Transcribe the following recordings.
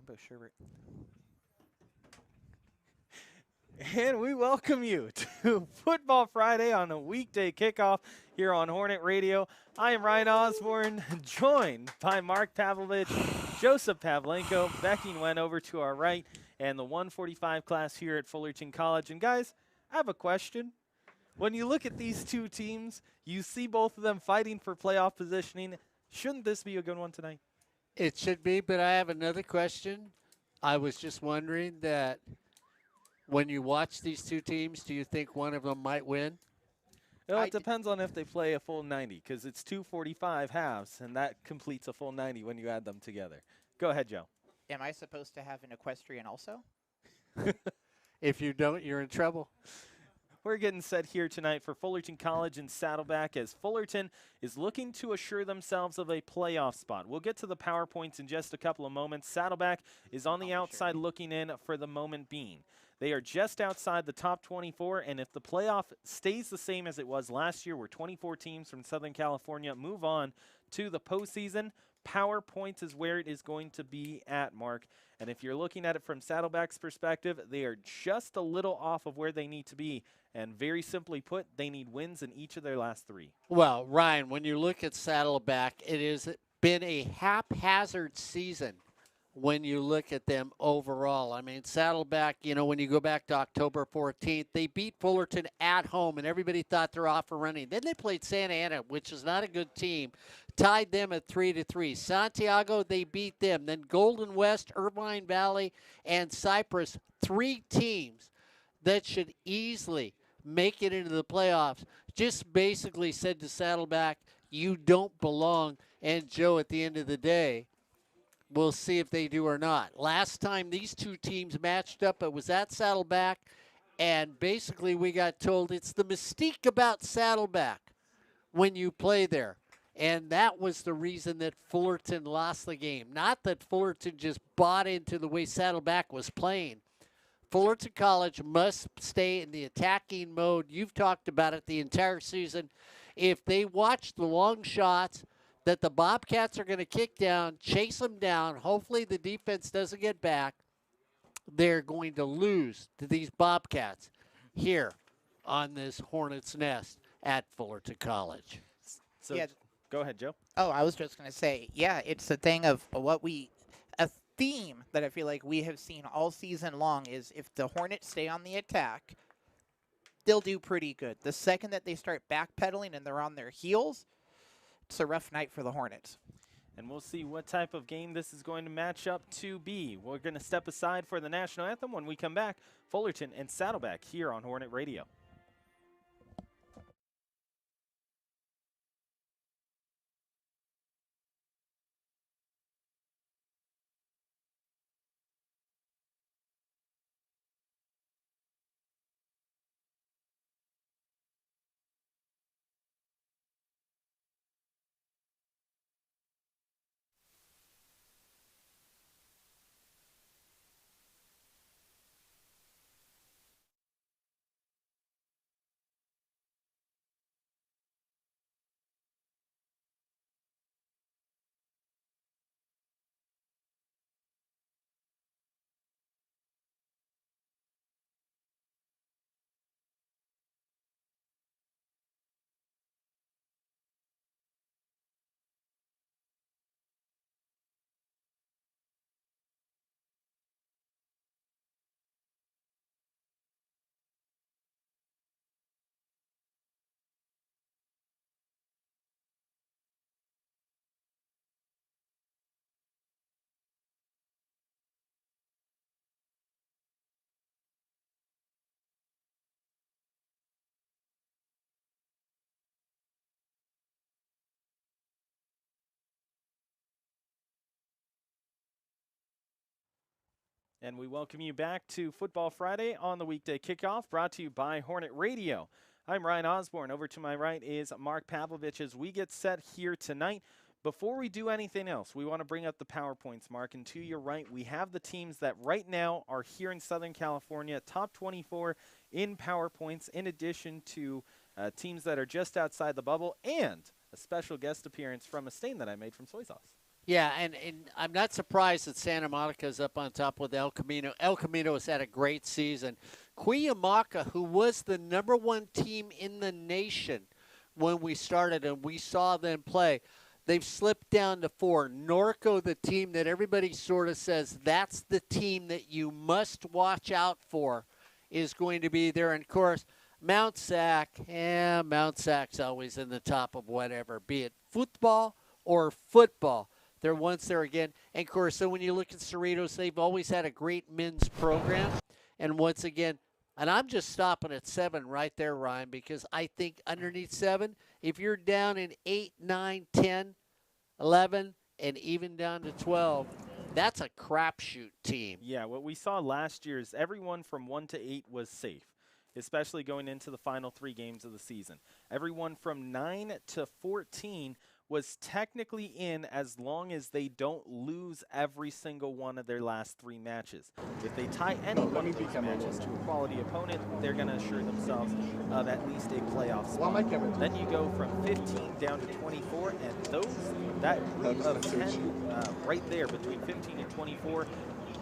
rainbow shirt. And we welcome you to Football Friday on a weekday kickoff here on Hornet Radio. I am Ryan Osborne, joined by Mark Pavlovich, Joseph Pavlenko, Becky went over to our right, and the 145 class here at Fullerton College. And guys, I have a question. When you look at these two teams, you see both of them fighting for playoff positioning. Shouldn't this be a good one tonight? It should be, but I have another question. I was just wondering that when you watch these two teams, do you think one of them might win? Well, it depends on if they play a full 90, because it's 245 halves, and that completes a full 90 when you add them together. Go ahead, Joe. Am I supposed to have an equestrian also? If you don't, you're in trouble. We're getting set here tonight for Fullerton College and Saddleback as Fullerton is looking to assure themselves of a playoff spot. We'll get to the PowerPoints in just a couple of moments. Saddleback is on the outside looking in for the moment being. They are just outside the top 24, and if the playoff stays the same as it was last year, where 24 teams from Southern California move on to the postseason, PowerPoints is where it is going to be at, Mark. And if you're looking at it from Saddleback's perspective, they are just a little off of where they need to be. And very simply put, they need wins in each of their last three. Well, Ryan, when you look at Saddleback, it has been a haphazard season when you look at them overall. I mean, Saddleback, you know, when you go back to October 14th, they beat Fullerton at home, and everybody thought they're off and running. Then they played Santa Ana, which is not a good team, tied them at 3-3. Santiago, they beat them. Then Golden West, Irvine Valley, and Cypress, three teams that should easily make it into the playoffs, just basically said to Saddleback, you don't belong. And Joe, at the end of the day, we'll see if they do or not. Last time these two teams matched up, it was at Saddleback, and basically we got told it's the mystique about Saddleback when you play there. And that was the reason that Fullerton lost the game. Not that Fullerton just bought into the way Saddleback was playing. Fullerton College must stay in the attacking mode. You've talked about it the entire season. If they watch the long shots that the Bobcats are going to kick down, chase them down, hopefully the defense doesn't get back, they're going to lose to these Bobcats here on this Hornet's Nest at Fullerton College. So yeah. Go ahead, Joe. Oh, I was just going to say, yeah, it's a thing of a theme that I feel like we have seen all season long is if the Hornets stay on the attack, they'll do pretty good. The second that they start backpedaling and they're on their heels, it's a rough night for the Hornets. And we'll see what type of game this is going to match up to be. We're going to step aside for the national anthem. When we come back, Fullerton and Saddleback here on Hornet Radio. And we welcome you back to Football Friday on the weekday kickoff, brought to you by Hornet Radio. I'm Ryan Osborne. Over to my right is Mark Pavlovich as we get set here tonight. Before we do anything else, we want to bring up the PowerPoints, Mark. And to your right, we have the teams that right now are here in Southern California, top 24 in PowerPoints, in addition to teams that are just outside the bubble, and a special guest appearance from a stain that I made from soy sauce. Yeah, and I'm not surprised that Santa Monica's up on top with El Camino. El Camino has had a great season. Cuyamaca, who was the #1 team in the nation when we started and we saw them play, they've slipped down to 4. Norco, the team that everybody sort of says that's the team that you must watch out for, is going to be there. And, of course, Mount Sac, Mount Sac's always in the top of whatever, be it football or football. They're once there again. And, of course, so when you look at Cerritos, they've always had a great men's program. And once again, and I'm just stopping at 7 right there, Ryan, because I think underneath 7, if you're down in 8, 9, 10, 11, and even down to 12, that's a crapshoot team. Yeah, what we saw last year is everyone from 1 to 8 was safe, especially going into the final 3 games of the season. Everyone from 9 to 14 was technically in as long as they don't lose every single one of their last 3 matches. If they tie any one of these matches to a quality opponent, they're going to assure themselves of at least a playoff spot. Then you go from 15 down to 24, and that group of 10 right there between 15 and 24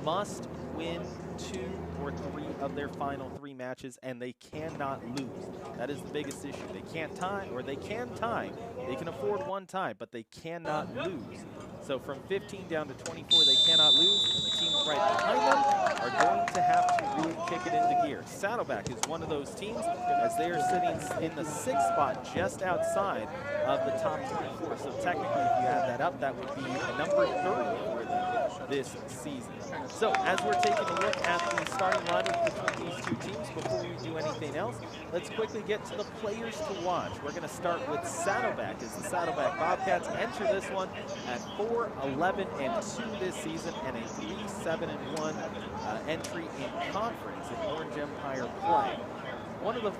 must win 2 or 3 of their final 3 matches, and they cannot lose. That is the biggest issue. They can't tie, or they can tie. They can afford 1 tie, but they cannot lose. So from 15 down to 24, they cannot lose, and the teams right behind them are going to have to really kick it into gear. Saddleback is one of those teams, as they are sitting in the 6th spot just outside of the top 24. So technically, if you add that up, that would be number 30 for them this season. So as we're taking a look at the starting lineup between these 2 teams, before we do anything else, let's quickly get to the players to watch. We're going to start with Saddleback, as the Saddleback Bobcats enter this one at 4-11-2 this season and a 3-7-1 entry in conference in Orange Empire play. One of the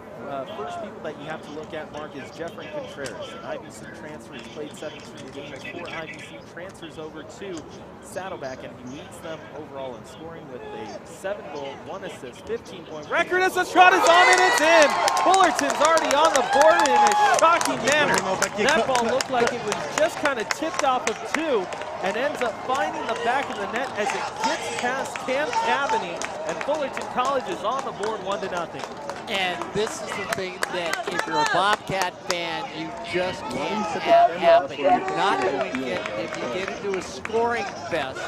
first people that you have to look at, Mark, is Jeffrey Contreras, an IBC transfer. He's played 17 games for IBC, transfers over to Saddleback, and he leads them overall in scoring with a 7-goal, 1 assist, 15-point record as the shot is on and it's in! Fullerton's already on the board in a shocking manner. That ball looked like it was just kind of tipped off of 2 and ends up finding the back of the net as it gets past Cam Cavany, and Fullerton College is on the board 1-0. And this is the thing that if you're a Bobcat fan, you just can't have happen. You're not going to get, if you get into a scoring fest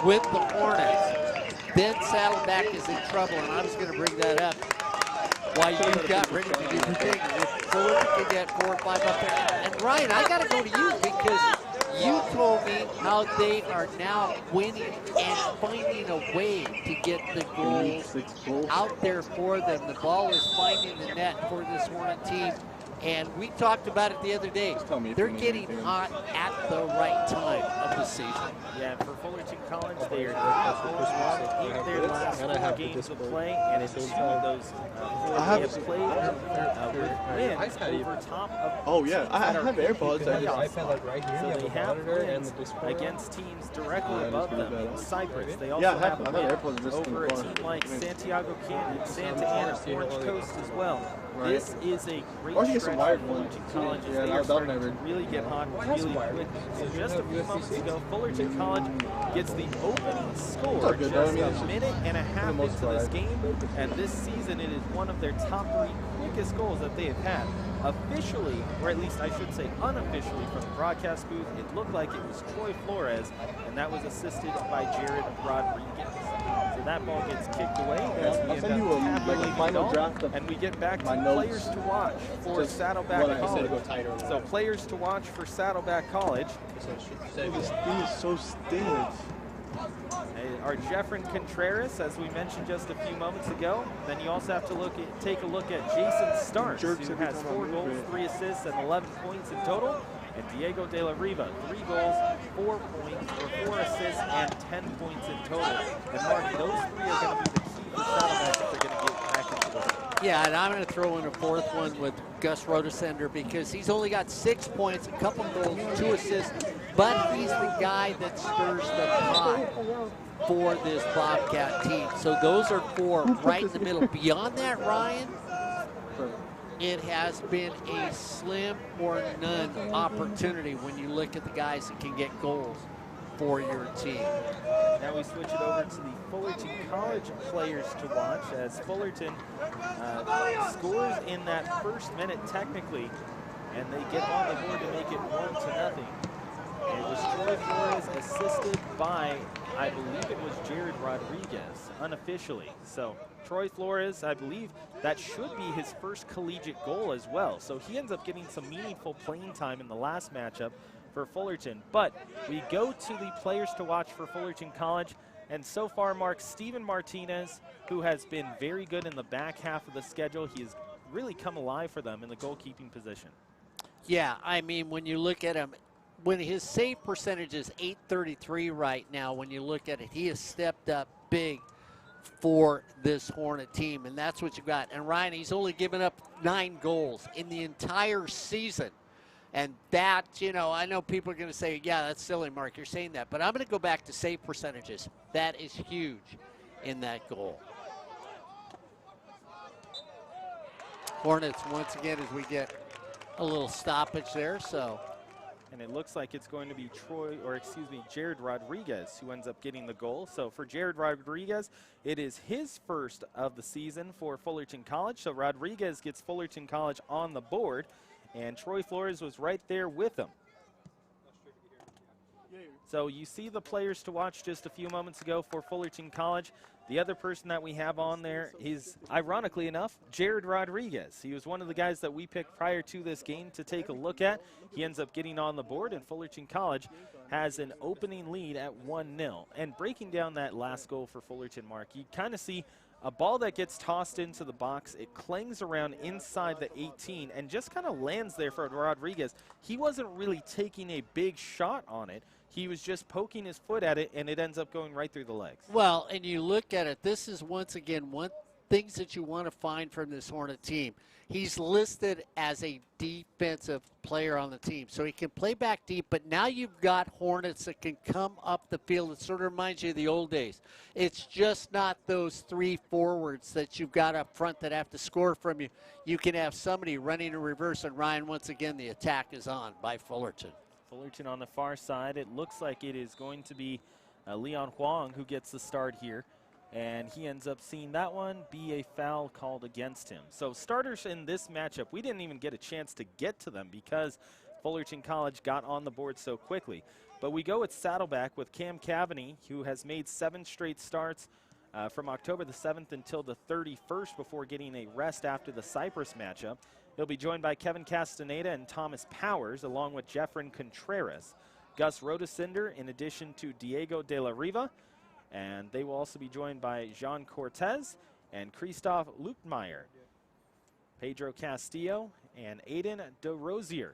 with the Hornets, then Saddleback is in trouble, and I was going to bring that up. Why you got ready to do the thing. If Fullerton can get 4 or 5 up there. And Ryan, I got to go to you because you told me how they are now winning and finding a way to get the goals out there for them. The ball is finding the net for this Hornet team. And we talked about it the other day. They're getting hot at the right time of the season. Yeah, for Fullerton College, they are 3 goals in their last 4 games of play, and in 2 of those 4 they have played with wins over top of Oh yeah, I have AirPods. So they have wins against teams directly above them in Cyprus. They also have a win over a team like Santiago Canyon, Santa Ana, Orange Coast as well. This is a great stretch for Fullerton College as they are starting to really get hot really quick. So just a few moments ago, Fullerton College gets the opening score just a minute and a half into this game, and this season it is one of their top 3 quickest goals that they have had. Officially, or at least I should say unofficially from the broadcast booth, it looked like it was Troy Flores, and that was assisted by Jared Rodriguez. So that ball gets kicked away as we end up tackling it all, and we get back to players to watch for Saddleback College. So players to watch for Saddleback College. This thing is so still. Are Jeffrey Contreras, as we mentioned just a few moments ago. Then you also have to take a look at Jason Starks, who has 4 goals, 3 assists, and 11 points in total. And Diego De La Riva, 3 goals, 4 points, or 4 assists, and 10 points in total. And Mark, those 3 are going to be the key for Saddleback if they're going to get back into the game. Yeah, and I'm going to throw in a 4th one with Gus Rodesender because he's only got 6 points, a couple goals, 2 assists, but he's the guy that stirs the pot for this Bobcat team. So those are 4 right in the middle. Beyond that, Ryan, it has been a slim or none opportunity when you look at the guys that can get goals for your team. Now we switch it over to the Fullerton College players to watch as Fullerton scores in that first minute technically, and they get on the board to make it 1-0. It was Troy Flores assisted by, I believe it was Jared Rodriguez, unofficially. So Troy Flores, I believe that should be his first collegiate goal as well. So he ends up getting some meaningful playing time in the last matchup for Fullerton. But we go to the players to watch for Fullerton College. And so far, Mark, Steven Martinez, who has been very good in the back half of the schedule, he has really come alive for them in the goalkeeping position. Yeah, I mean, when you look at him, when his save percentage is .833 right now, when you look at it, he has stepped up big for this Hornet team, and that's what you got. And Ryan, he's only given up 9 goals in the entire season. And that, you know, I know people are going to say, yeah, that's silly, Mark, you're saying that. But I'm going to go back to save percentages. That is huge in that goal. Hornets, once again, as we get a little stoppage there, so. And it looks like it's going to be Jared Rodriguez who ends up getting the goal. So for Jared Rodriguez, it is his first of the season for Fullerton College. So Rodriguez gets Fullerton College on the board, and Troy Flores was right there with him. So you see the players to watch just a few moments ago for Fullerton College. The other person that we have on there is, ironically enough, Jared Rodriguez. He was one of the guys that we picked prior to this game to take a look at. He ends up getting on the board, and Fullerton College has an opening lead at 1-0. And breaking down that last goal for Fullerton, Mark, you kind of see a ball that gets tossed into the box. It clangs around inside the 18 and just kind of lands there for Rodriguez. He wasn't really taking a big shot on it. He was just poking his foot at it, and it ends up going right through the legs. Well, and you look at it, this is once again one things that you want to find from this Hornet team. He's listed as a defensive player on the team, so he can play back deep, but now you've got Hornets that can come up the field. It sort of reminds you of the old days. It's just not those 3 forwards that you've got up front that have to score from you. You can have somebody running in reverse, and Ryan, once again, the attack is on by Fullerton. Fullerton on the far side. It looks like it is going to be Leon Huang who gets the start here. And he ends up seeing that one be a foul called against him. So starters in this matchup, we didn't even get a chance to get to them because Fullerton College got on the board so quickly. But we go with Saddleback with Cam Cavaney, who has made 7 straight starts from October the 7th until the 31st before getting a rest after the Cyprus matchup. He'll be joined by Kevin Castaneda and Thomas Powers, along with Jeffrin Contreras, Gus Rodecinder, in addition to Diego De La Riva. And they will also be joined by Jean Cortez and Christophe Luchtmeyer, Pedro Castillo, and Aiden DeRosier.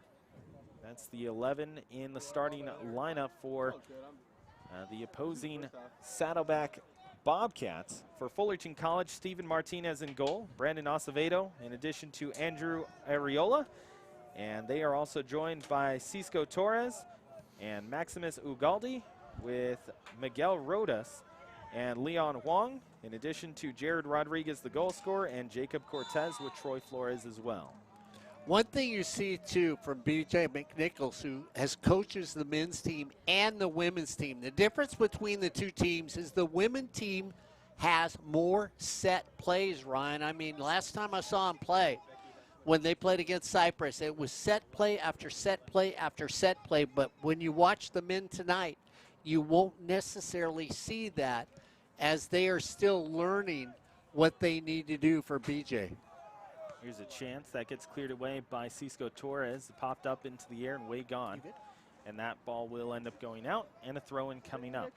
That's the 11 in the starting lineup for the opposing Saddleback Bobcats. For Fullerton College, Steven Martinez in goal, Brandon Acevedo, in addition to Andrew Areola. And they are also joined by Cisco Torres and Maximus Ugaldi, with Miguel Rodas and Leon Huang, in addition to Jared Rodriguez, the goal scorer, and Jacob Cortez with Troy Flores as well. One thing you see, too, from B.J. McNichols, who has coaches the men's team and the women's team, the difference between the two teams is the women's team has more set plays, Ryan. I mean, last time I saw them play, when they played against Cyprus, it was set play after set play after set play. But when you watch the men tonight, you won't necessarily see that as they are still learning what they need to do for BJ. Here's a chance that gets cleared away by Cisco Torres. It popped up into the air and way gone. And that ball will end up going out, and a throw-in coming up.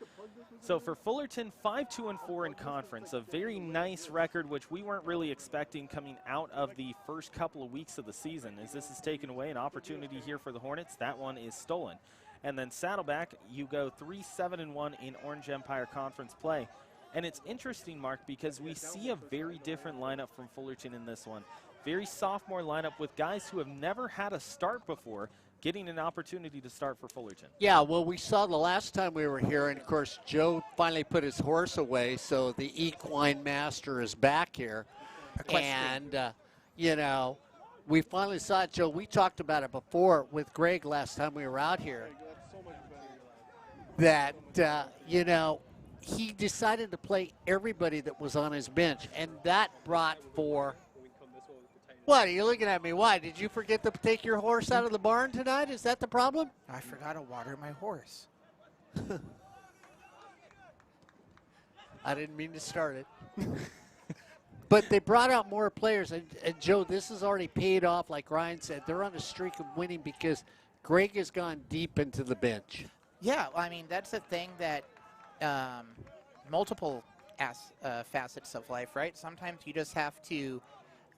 So for Fullerton, 5-2-4 in conference, a very nice record, which we weren't really expecting coming out of the first couple of weeks of the season. As this is taken away, an opportunity here for the Hornets. That one is stolen. And then Saddleback, you go 3-7-1 in Orange Empire Conference play. And it's interesting, Mark, because we see a very different lineup from Fullerton in this one. Very sophomore lineup with guys who have never had a start before, getting an opportunity to start for Fullerton. Yeah, well, we saw the last time we were here, and of course, Joe finally put his horse away, so the equine master is back here. And, you know, We finally saw it, Joe. We talked about it before with Greg last time we were out here. That, he decided to play everybody that was on his bench, and that brought for. What, are you looking at me? Why? Did you forget to take your horse out of the barn tonight? Is that the problem? I forgot to water my horse. I didn't mean to start it. But they brought out more players. And Joe, this has already paid off. Like Ryan said, they're on a streak of winning because Greg has gone deep into the bench. Yeah, I mean, that's the thing that multiple facets of life, right? Sometimes you just have to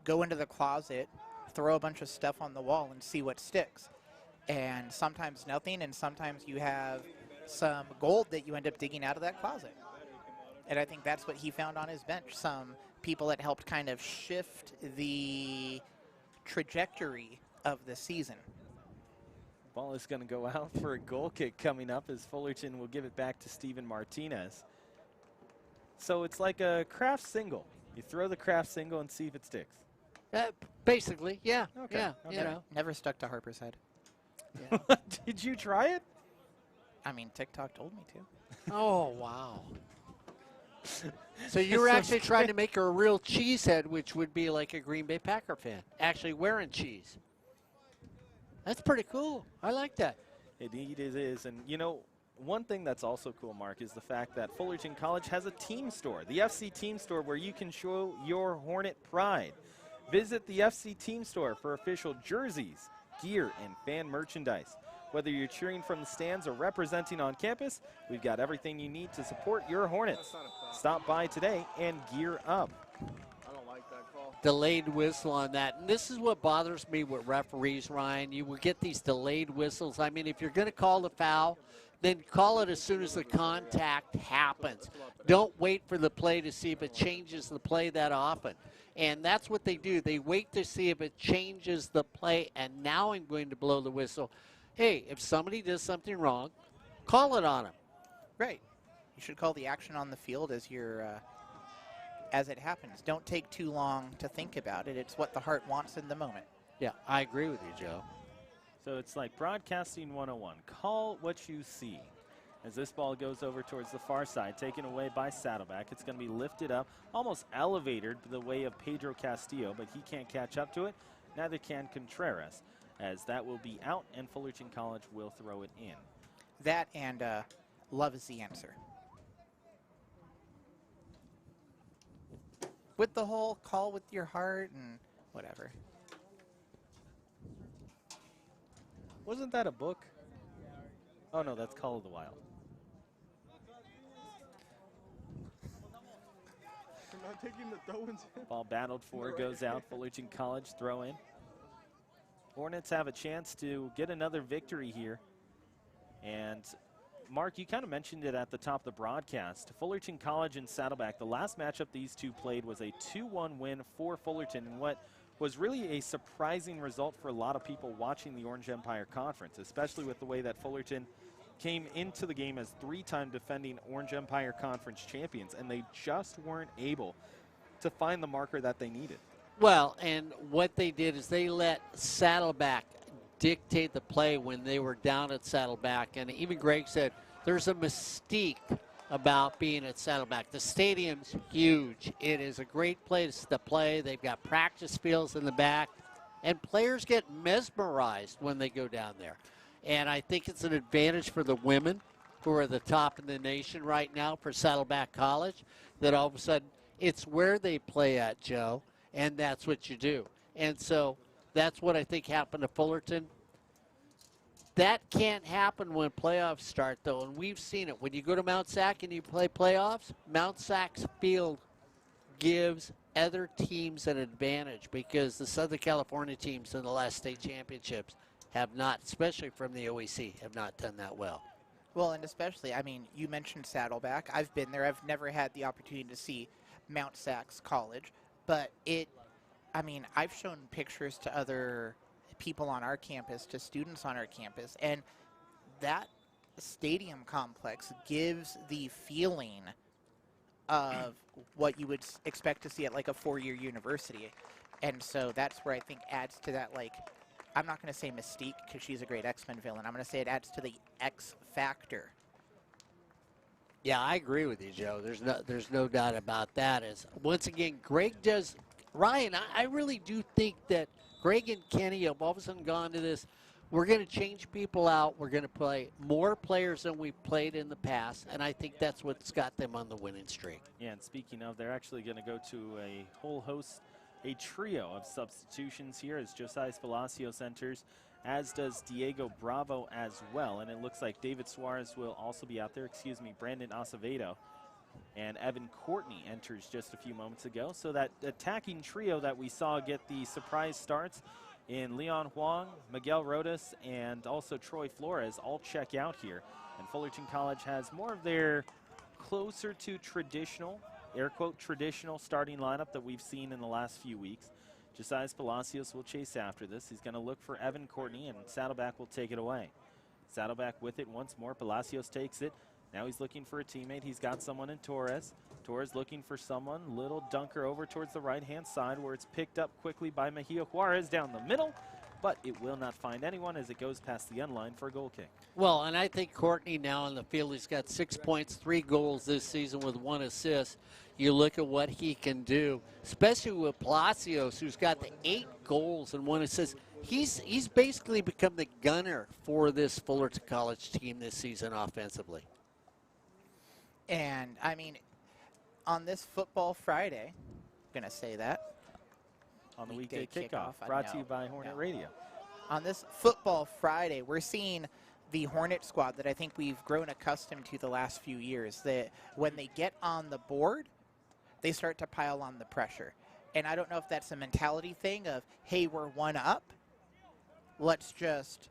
go into the closet, throw a bunch of stuff on the wall, and see what sticks. And sometimes nothing, and sometimes you have some gold that you end up digging out of that closet. And I think that's what he found on his bench. Some people that helped kind of shift the trajectory of the season. Ball is going to go out for a goal kick coming up as Fullerton will give it back to Steven Martinez. So it's like a craft single. You throw the craft single and see if it sticks. Basically, yeah. Okay. Yeah, Okay. Never stuck to Harper's head. Yeah. Did you try it? I mean, TikTok told me to. Oh, wow. So you were actually trying to make her a real cheesehead, which would be like a Green Bay Packer fan, actually wearing cheese. That's pretty cool. I like that. Indeed it is. And, one thing that's also cool, Mark, is the fact that Fullerton College has a team store, the FC Team Store, where you can show your Hornet pride. Visit the FC Team Store for official jerseys, gear, and fan merchandise. Whether you're cheering from the stands or representing on campus, we've got everything you need to support your Hornets. Stop by today and gear up. I don't like that call. Delayed whistle on that. And this is what bothers me with referees, Ryan. You will get these delayed whistles. I mean, if you're going to call the foul, then call it as soon as the contact happens. Don't wait for the play to see if it changes the play that often. And that's what they do. They wait to see if it changes the play, and now I'm going to blow the whistle. Hey, if somebody does something wrong, call it on them. Right. You should call the action on the field as as it happens. Don't take too long to think about it. It's what the heart wants in the moment. Yeah, I agree with you, Joe. So it's like broadcasting 101. Call what you see. As this ball goes over towards the far side, taken away by Saddleback. It's going to be lifted up, almost elevated the way of Pedro Castillo, but he can't catch up to it. Neither can Contreras, as that will be out, and Fullerton College will throw it in. That and love is the answer. With the whole call with your heart and whatever. Wasn't that a book? Oh, no, that's Call of the Wild. I'm not taking the throw-ins. Ball battled for, goes out. Fullerton College throw in. Hornets have a chance to get another victory here. And Mark, you kind of mentioned it at the top of the broadcast. Fullerton College and Saddleback, the last matchup these two played was a 2-1 win for Fullerton, and what was really a surprising result for a lot of people watching the Orange Empire Conference, especially with the way that Fullerton came into the game as 3-time defending Orange Empire Conference champions, and they just weren't able to find the marker that they needed. Well, and what they did is they let Saddleback dictate the play when they were down at Saddleback. And even Greg said there's a mystique about being at Saddleback. The stadium's huge. It is a great place to play. They've got practice fields in the back. And players get mesmerized when they go down there. And I think it's an advantage for the women who are the top in the nation right now for Saddleback College, that all of a sudden it's where they play at, Joe, and that's what you do. And so that's what I think happened to Fullerton. That can't happen when playoffs start, though, and we've seen it. When you go to Mount Sac and you play playoffs, Mount Sac's field gives other teams an advantage because the Southern California teams in the last state championships have not, especially from the OEC, have not done that well. Well, and especially, I mean, you mentioned Saddleback. I've been there. I've never had the opportunity to see Mount Sacs College, but I've shown pictures to other people on our campus, to students on our campus, and that stadium complex gives the feeling of what you would expect to see at like a four-year university. And so that's where I think adds to that, like, I'm not going to say mystique because she's a great X-Men villain. I'm going to say it adds to the X factor. Yeah, I agree with you, Joe. There's no doubt about that. As once again, Greg does. Ryan, I really do think that Greg and Kenny have all of a sudden gone to this. We're going to change people out. We're going to play more players than we've played in the past, and I think that's what's got them on the winning streak. Yeah, and speaking of, they're actually going to go to a whole host, a trio of substitutions here as Josias Palacios enters, as does Diego Bravo as well. And it looks like David Suarez will also be out there. Brandon Acevedo. And Evan Courtney enters just a few moments ago. So that attacking trio that we saw get the surprise starts in Leon Huang, Miguel Rodas, and also Troy Flores all check out here. And Fullerton College has more of their closer to traditional, air quote, traditional starting lineup that we've seen in the last few weeks. Josias Palacios will chase after this. He's going to look for Evan Courtney, and Saddleback will take it away. Saddleback with it once more. Palacios takes it. Now he's looking for a teammate. He's got someone in Torres. Torres looking for someone. Little dunker over towards the right-hand side where it's picked up quickly by Mejia Juarez down the middle, but it will not find anyone as it goes past the end line for a goal kick. Well, and I think Courtney now on the field, he's got 6 points, 3 goals this season with 1 assist. You look at what he can do, especially with Palacios, who's got the 8 goals and 1 assist. He's basically become the gunner for this Fullerton College team this season offensively. And, I mean, on this Football Friday, I'm going to say that. On the weekday kickoff, brought to you by Hornet Radio. On this Football Friday, we're seeing the Hornet squad that I think we've grown accustomed to the last few years, that when they get on the board, they start to pile on the pressure. And I don't know if that's a mentality thing of, hey, we're 1 up. Let's just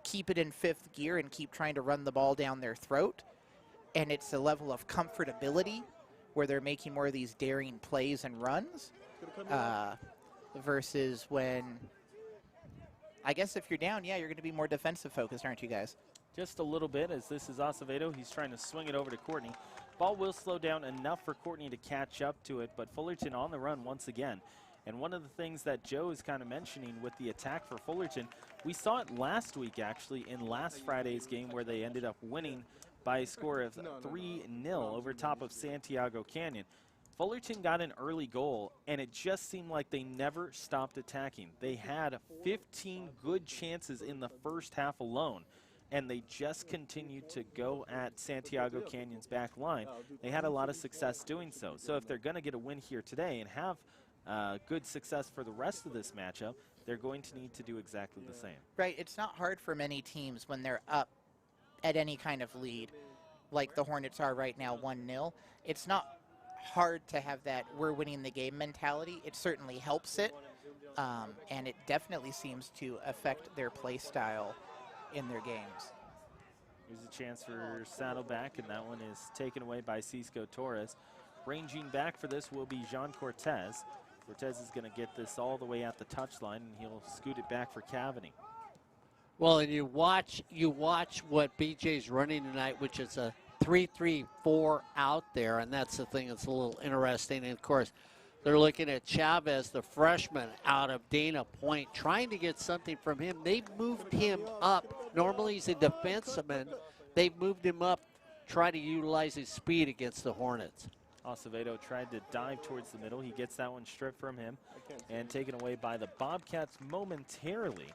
keep it in 5th gear and keep trying to run the ball down their throat. And it's a level of comfortability where they're making more of these daring plays and runs versus when, I guess if you're down, yeah, you're going to be more defensive focused, aren't you guys? Just a little bit, as this is Acevedo. He's trying to swing it over to Courtney. Ball will slow down enough for Courtney to catch up to it, but Fullerton on the run once again. And one of the things that Joe is kind of mentioning with the attack for Fullerton, we saw it last week actually in last Friday's game where they ended up winning by a score of 3-0 over top of Santiago Canyon. Fullerton got an early goal, and it just seemed like they never stopped attacking. They had 15 good chances in the first half alone, and they just continued to go at Santiago Canyon's back line. They had a lot of success doing so. So if they're going to get a win here today and have good success for the rest of this matchup, they're going to need to do exactly the same. Right, it's not hard for many teams when they're up at any kind of lead, like the Hornets are right now, 1-0. It's not hard to have that we're winning the game mentality. It certainly helps it, and it definitely seems to affect their play style in their games. Here's a chance for Saddleback, and that one is taken away by Cisco Torres. Ranging back for this will be Jean Cortez. Cortez is going to get this all the way at the touchline, and he'll scoot it back for Cavity. Well, and you watch what BJ's running tonight, which is a 3-3-4 out there, and that's the thing that's a little interesting. And of course, they're looking at Chavez, the freshman out of Dana Point, trying to get something from him. They've moved him up. Normally he's a defenseman. They've moved him up, try to utilize his speed against the Hornets. Acevedo tried to dive towards the middle. He gets that one stripped from him and taken away by the Bobcats momentarily.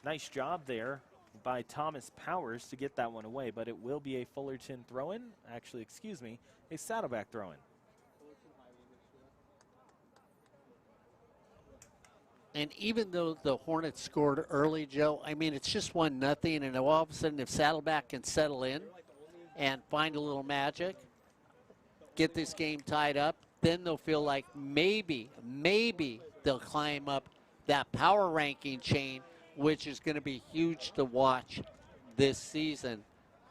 Nice job there by Thomas Powers to get that one away, but it will be a Fullerton throw-in. Actually, excuse me, a Saddleback throw-in. And even though the Hornets scored early, Joe, I mean, it's just 1-0, and all of a sudden if Saddleback can settle in and find a little magic, get this game tied up, then they'll feel like maybe they'll climb up that power ranking chain, which is going to be huge to watch this season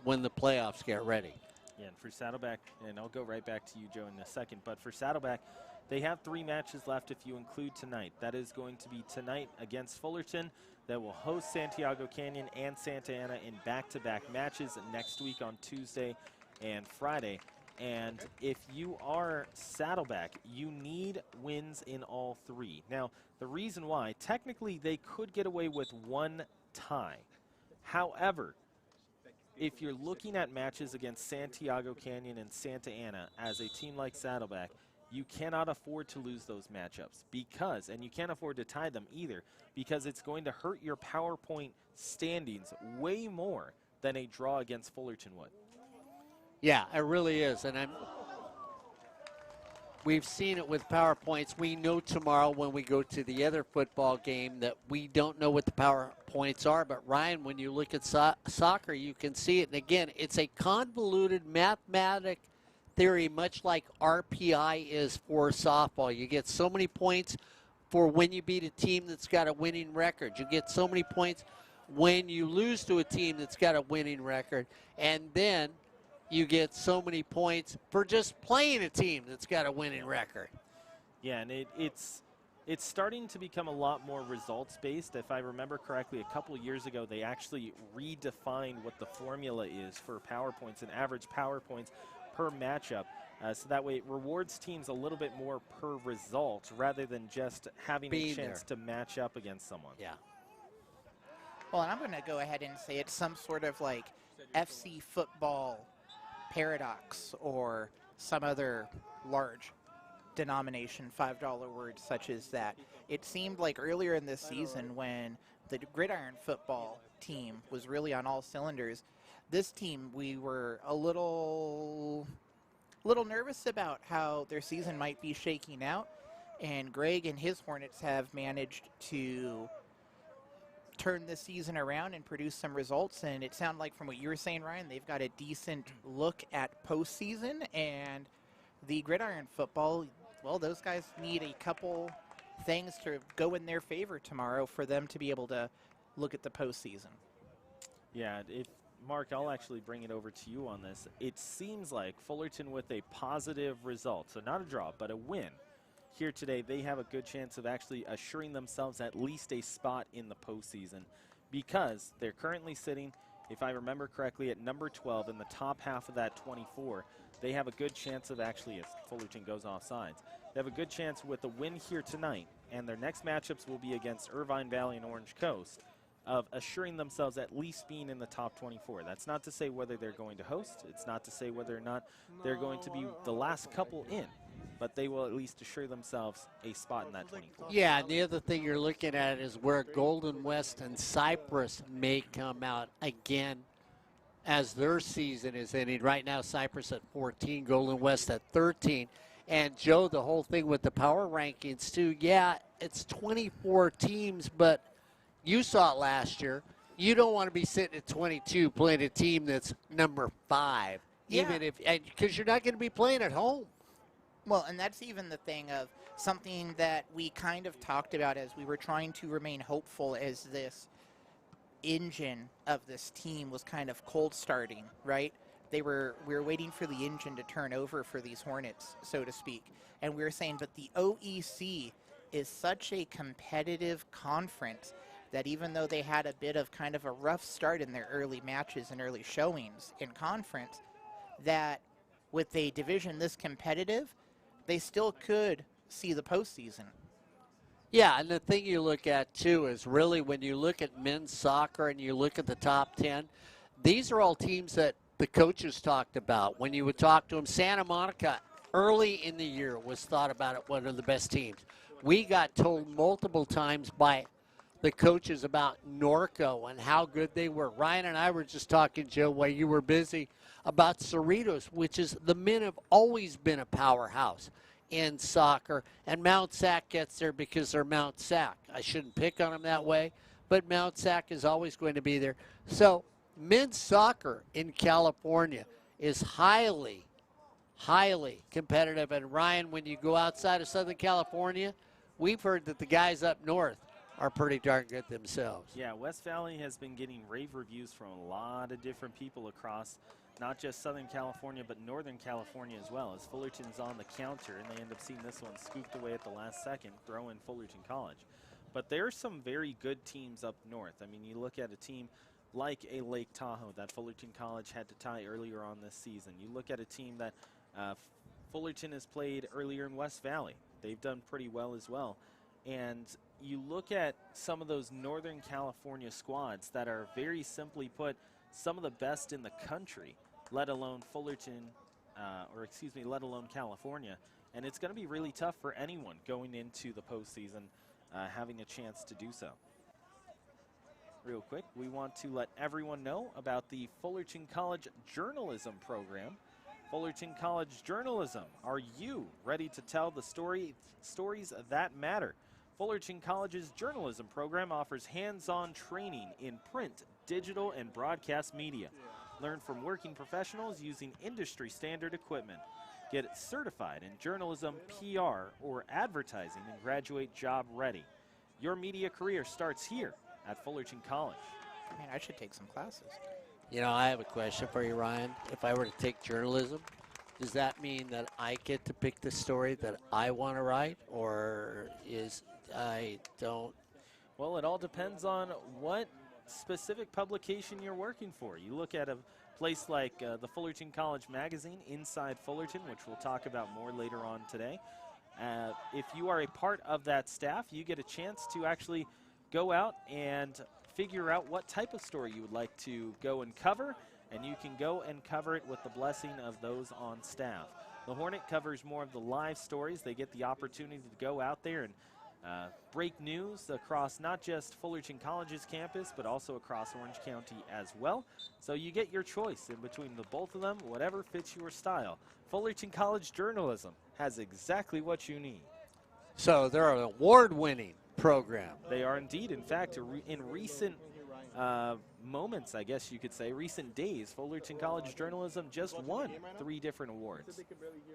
when the playoffs get ready. Yeah, and for Saddleback, and I'll go right back to you, Joe, in a second, but for Saddleback, they have 3 matches left if you include tonight. That is going to be tonight against Fullerton that will host Santiago Canyon and Santa Ana in back-to-back matches next week on Tuesday and Friday. And if you are Saddleback, you need wins in all 3. Now, the reason why, technically they could get away with 1 tie. However, if you're looking at matches against Santiago Canyon and Santa Ana as a team like Saddleback, you cannot afford to lose those matchups because, and you can't afford to tie them either, because it's going to hurt your PowerPoint standings way more than a draw against Fullerton would. Yeah, it really is. And we've seen it with PowerPoints. We know tomorrow when we go to the other football game that we don't know what the PowerPoints are. But, Ryan, when you look at soccer, you can see it. And, again, it's a convoluted mathematic theory, much like RPI is for softball. You get so many points for when you beat a team that's got a winning record. You get so many points when you lose to a team that's got a winning record. And then you get so many points for just playing a team that's got a winning record. Yeah, and it's starting to become a lot more results-based. If I remember correctly, a couple years ago, they actually redefined what the formula is for PowerPoints and average PowerPoints per matchup. So that way it rewards teams a little bit more per result rather than just having a chance to match up against someone. Yeah. Well, and I'm going to go ahead and say it's some sort of like FC football paradox or some other large denomination $5 word such as that. It seemed like earlier in this season when the gridiron football team was really on all cylinders, this team we were a little nervous about how their season might be shaking out, and Greg and his Hornets have managed to turn this season around and produce some results. And it sounded like from what you were saying, Ryan, they've got a decent look at postseason, and the gridiron football, well, those guys need a couple things to go in their favor tomorrow for them to be able to look at the postseason. Yeah, Mark, I'll actually bring it over to you on this. It seems like Fullerton with a positive result, so not a draw, but a win here today, they have a good chance of actually assuring themselves at least a spot in the postseason because they're currently sitting, if I remember correctly, at number 12 in the top half of that 24. They have a good chance of actually, if Fullerton goes off sides, they have a good chance with a win here tonight, and their next matchups will be against Irvine Valley and Orange Coast, of assuring themselves at least being in the top 24. That's not to say whether they're going to host. It's not to say whether or not they're going to be the last couple in, but they will at least assure themselves a spot in that 24. Yeah, and the other thing you're looking at is where Golden West and Cypress may come out again as their season is ending. Right now, Cypress at 14, Golden West at 13. And, Joe, the whole thing with the power rankings, too, yeah, it's 24 teams, but you saw it last year. You don't want to be sitting at 22 playing a team that's number 5, even if, because you're not going to be playing at home. Well, and that's even the thing of something that we kind of talked about as we were trying to remain hopeful as this engine of this team was kind of cold starting, right? We were waiting for the engine to turn over for these Hornets, so to speak. And we were saying, but the OEC is such a competitive conference that even though they had a bit of kind of a rough start in their early matches and early showings in conference, that with a division this competitive, they still could see the postseason. Yeah, and the thing you look at, too, is really when you look at men's soccer and you look at the top 10, these are all teams that the coaches talked about. When you would talk to them, Santa Monica early in the year was thought about it one of the best teams. We got told multiple times by the coaches about Norco and how good they were. Ryan and I were just talking, Joe, while you were busy, about Cerritos, which is the men have always been a powerhouse in soccer, and Mount Sac gets there because they're Mount Sac. I shouldn't pick on them that way, but Mount Sac is always going to be there. So men's soccer in California is highly, highly competitive. And Ryan, when you go outside of Southern California, we've heard that the guys up north are pretty darn good themselves. Yeah, West Valley has been getting rave reviews from a lot of different people across not just Southern California, but Northern California as well, as Fullerton's on the counter, and they end up seeing this one scooped away at the last second, throw in Fullerton College. But there are some very good teams up north. I mean, you look at a team like a Lake Tahoe that Fullerton College had to tie earlier on this season. You look at a team that Fullerton has played earlier in West Valley. They've done pretty well as well. And you look at some of those Northern California squads that are, very simply put, some of the best in the country, let alone Fullerton, let alone California. And it's going to be really tough for anyone going into the postseason having a chance to do so. Real quick, we want to let everyone know about the Fullerton College Journalism Program. Fullerton College Journalism, are you ready to tell the stories that matter? Fullerton College's journalism program offers hands-on training in print, digital, and broadcast media. Learn from working professionals using industry-standard equipment. Get certified in journalism, PR, or advertising and graduate job ready. Your media career starts here at Fullerton College. Man, I should take some classes. You know, I have a question for you, Ryan. If I were to take journalism, does that mean that I get to pick the story that I want to write, or is I don't? Well, it all depends on what specific publication you're working for. You look at a place like the Fullerton College Magazine, Inside Fullerton, which we'll talk about more later on today. If you are a part of that staff, you get a chance to actually go out and figure out what type of story you would like to go and cover, and you can go and cover it with the blessing of those on staff. The Hornet covers more of the live stories. They get the opportunity to go out there and break news across not just Fullerton College's campus, but also across Orange County as well. So you get your choice in between the both of them, whatever fits your style. Fullerton College Journalism has exactly what you need. So they're an award-winning program. They are indeed. In fact, in recent moments, I guess you could say, recent days, Fullerton College Journalism just won 3 different awards.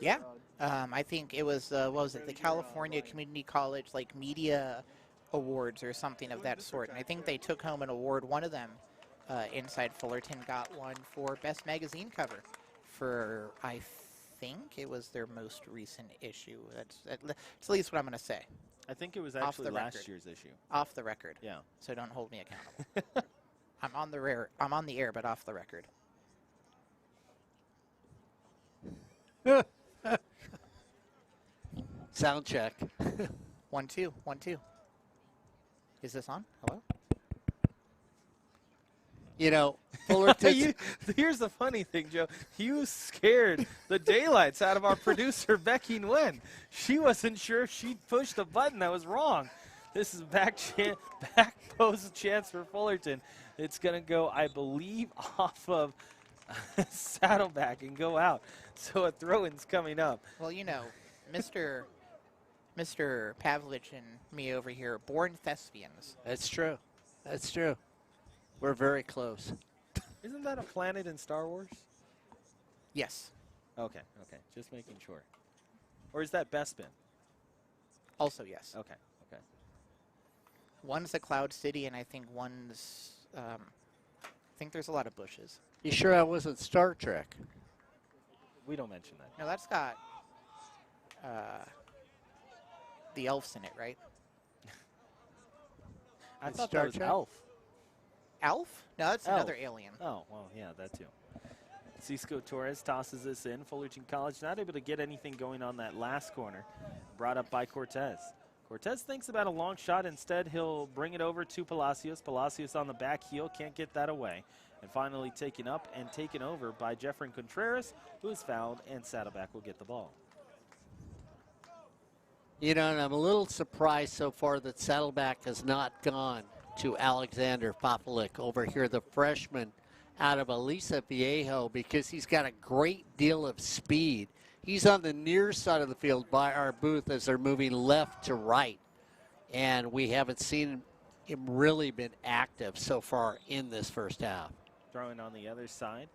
Yeah, I think it was, what was it, the California Community College, like, Media Awards or something of that sort. And I think they took home an award. One of them, Inside Fullerton, got one for Best Magazine Cover for, I think it was their most recent issue. That's at least what I'm going to say. I think it was Off actually the last record. year's issue. Off the record. Yeah. So don't hold me accountable. I'm on the air, but off the record. Sound check. 1 2 1 2. Is this on? Hello? You know, Fullerton. Here's the funny thing, Joe. You scared the daylights out of our producer, Becky Nguyen. She wasn't sure if she'd pushed a button that was wrong. This is back post chance for Fullerton. It's going to go, I believe, off of Saddleback and go out. So a throw-in's coming up. Well, you know, Mr. Pavlich and me over here, born thespians. That's true. That's true. We're very close. Isn't that a planet in Star Wars? Yes. Okay, just making sure. Or is that Bespin? Also, yes. Okay. One's a cloud city, and I think one's, I think there's a lot of bushes. You sure that wasn't Star Trek? We don't mention that. No, that's got the elves in it, right? I It's thought Star that was Trek? Elf. Elf? No, that's Elf. another alien. Oh, well, yeah, that too. Cisco Torres tosses this in. Fullerton College not able to get anything going on that last corner. Brought up by Cortez. Cortez thinks about a long shot. Instead, he'll bring it over to Palacios. Palacios on the back heel, can't get that away. And finally taken up and taken over by Jeffrey Contreras, who is fouled, and Saddleback will get the ball. You know, and I'm a little surprised so far that Saddleback has not gone to Alexander Papalik over here, the freshman out of Aliso Viejo, because he's got a great deal of speed. He's on the near side of the field by our booth as they're moving left to right. And we haven't seen him really been active so far in this first half. Throwing on the other side.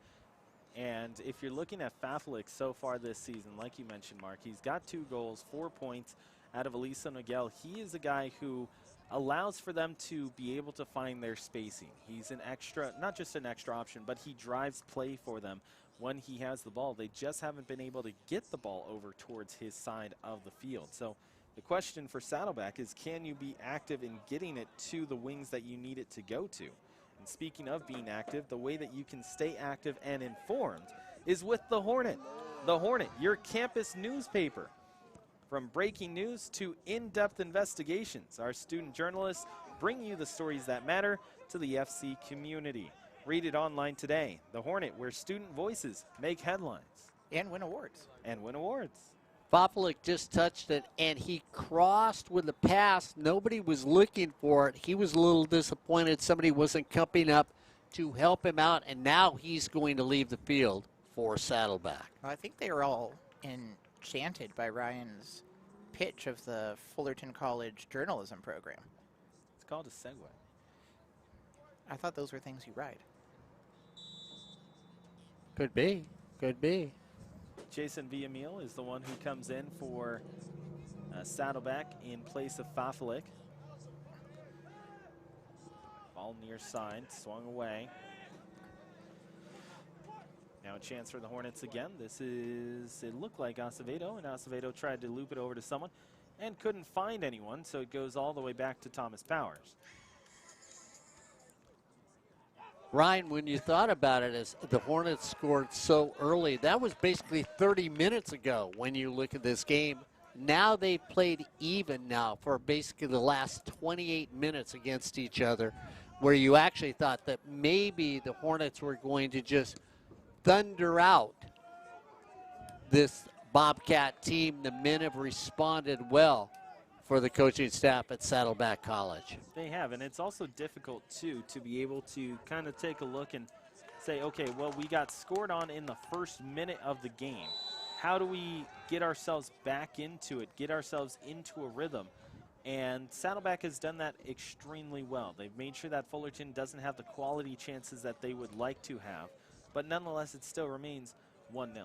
And if you're looking at Fafalik so far this season, like you mentioned, Mark, he's got 2 goals, 4 points out of Aliso Miguel. He is a guy who allows for them to be able to find their spacing. He's an extra, not just an extra option, but he drives play for them when he has the ball. They just haven't been able to get the ball over towards his side of the field. So the question for Saddleback is, can you be active in getting it to the wings that you need it to go to? And speaking of being active, the way that you can stay active and informed is with the Hornet. The Hornet, your campus newspaper. From breaking news to in-depth investigations, our student journalists bring you the stories that matter to the FC community. Read it online today. The Hornet, where student voices make headlines. And win awards. And win awards. Fopalik just touched it, and he crossed with the pass. Nobody was looking for it. He was a little disappointed somebody wasn't coming up to help him out, and now he's going to leave the field for Saddleback. Well, I think they were all enchanted by Ryan's pitch of the Fullerton College journalism program. It's called a segue. I thought those were things you ride. Could be. Could be. Jason Villamil is the one who comes in for Saddleback in place of Fafalik. Ball near side, swung away. Now a chance for the Hornets again. It looked like Acevedo, and Acevedo tried to loop it over to someone and couldn't find anyone, so it goes all the way back to Thomas Powers. Ryan, when you thought about it, as the Hornets scored so early, that was basically 30 minutes ago when you look at this game. Now they've played even now for basically the last 28 minutes against each other, where you actually thought that maybe the Hornets were going to just thunder out this Bobcat team. The men have responded well for the coaching staff at Saddleback College. They have, and it's also difficult, too, to be able to kind of take a look and say, okay, well, we got scored on in the first minute of the game. How do we get ourselves back into it, get ourselves into a rhythm? And Saddleback has done that extremely well. They've made sure that Fullerton doesn't have the quality chances that they would like to have, but nonetheless, it still remains 1-0.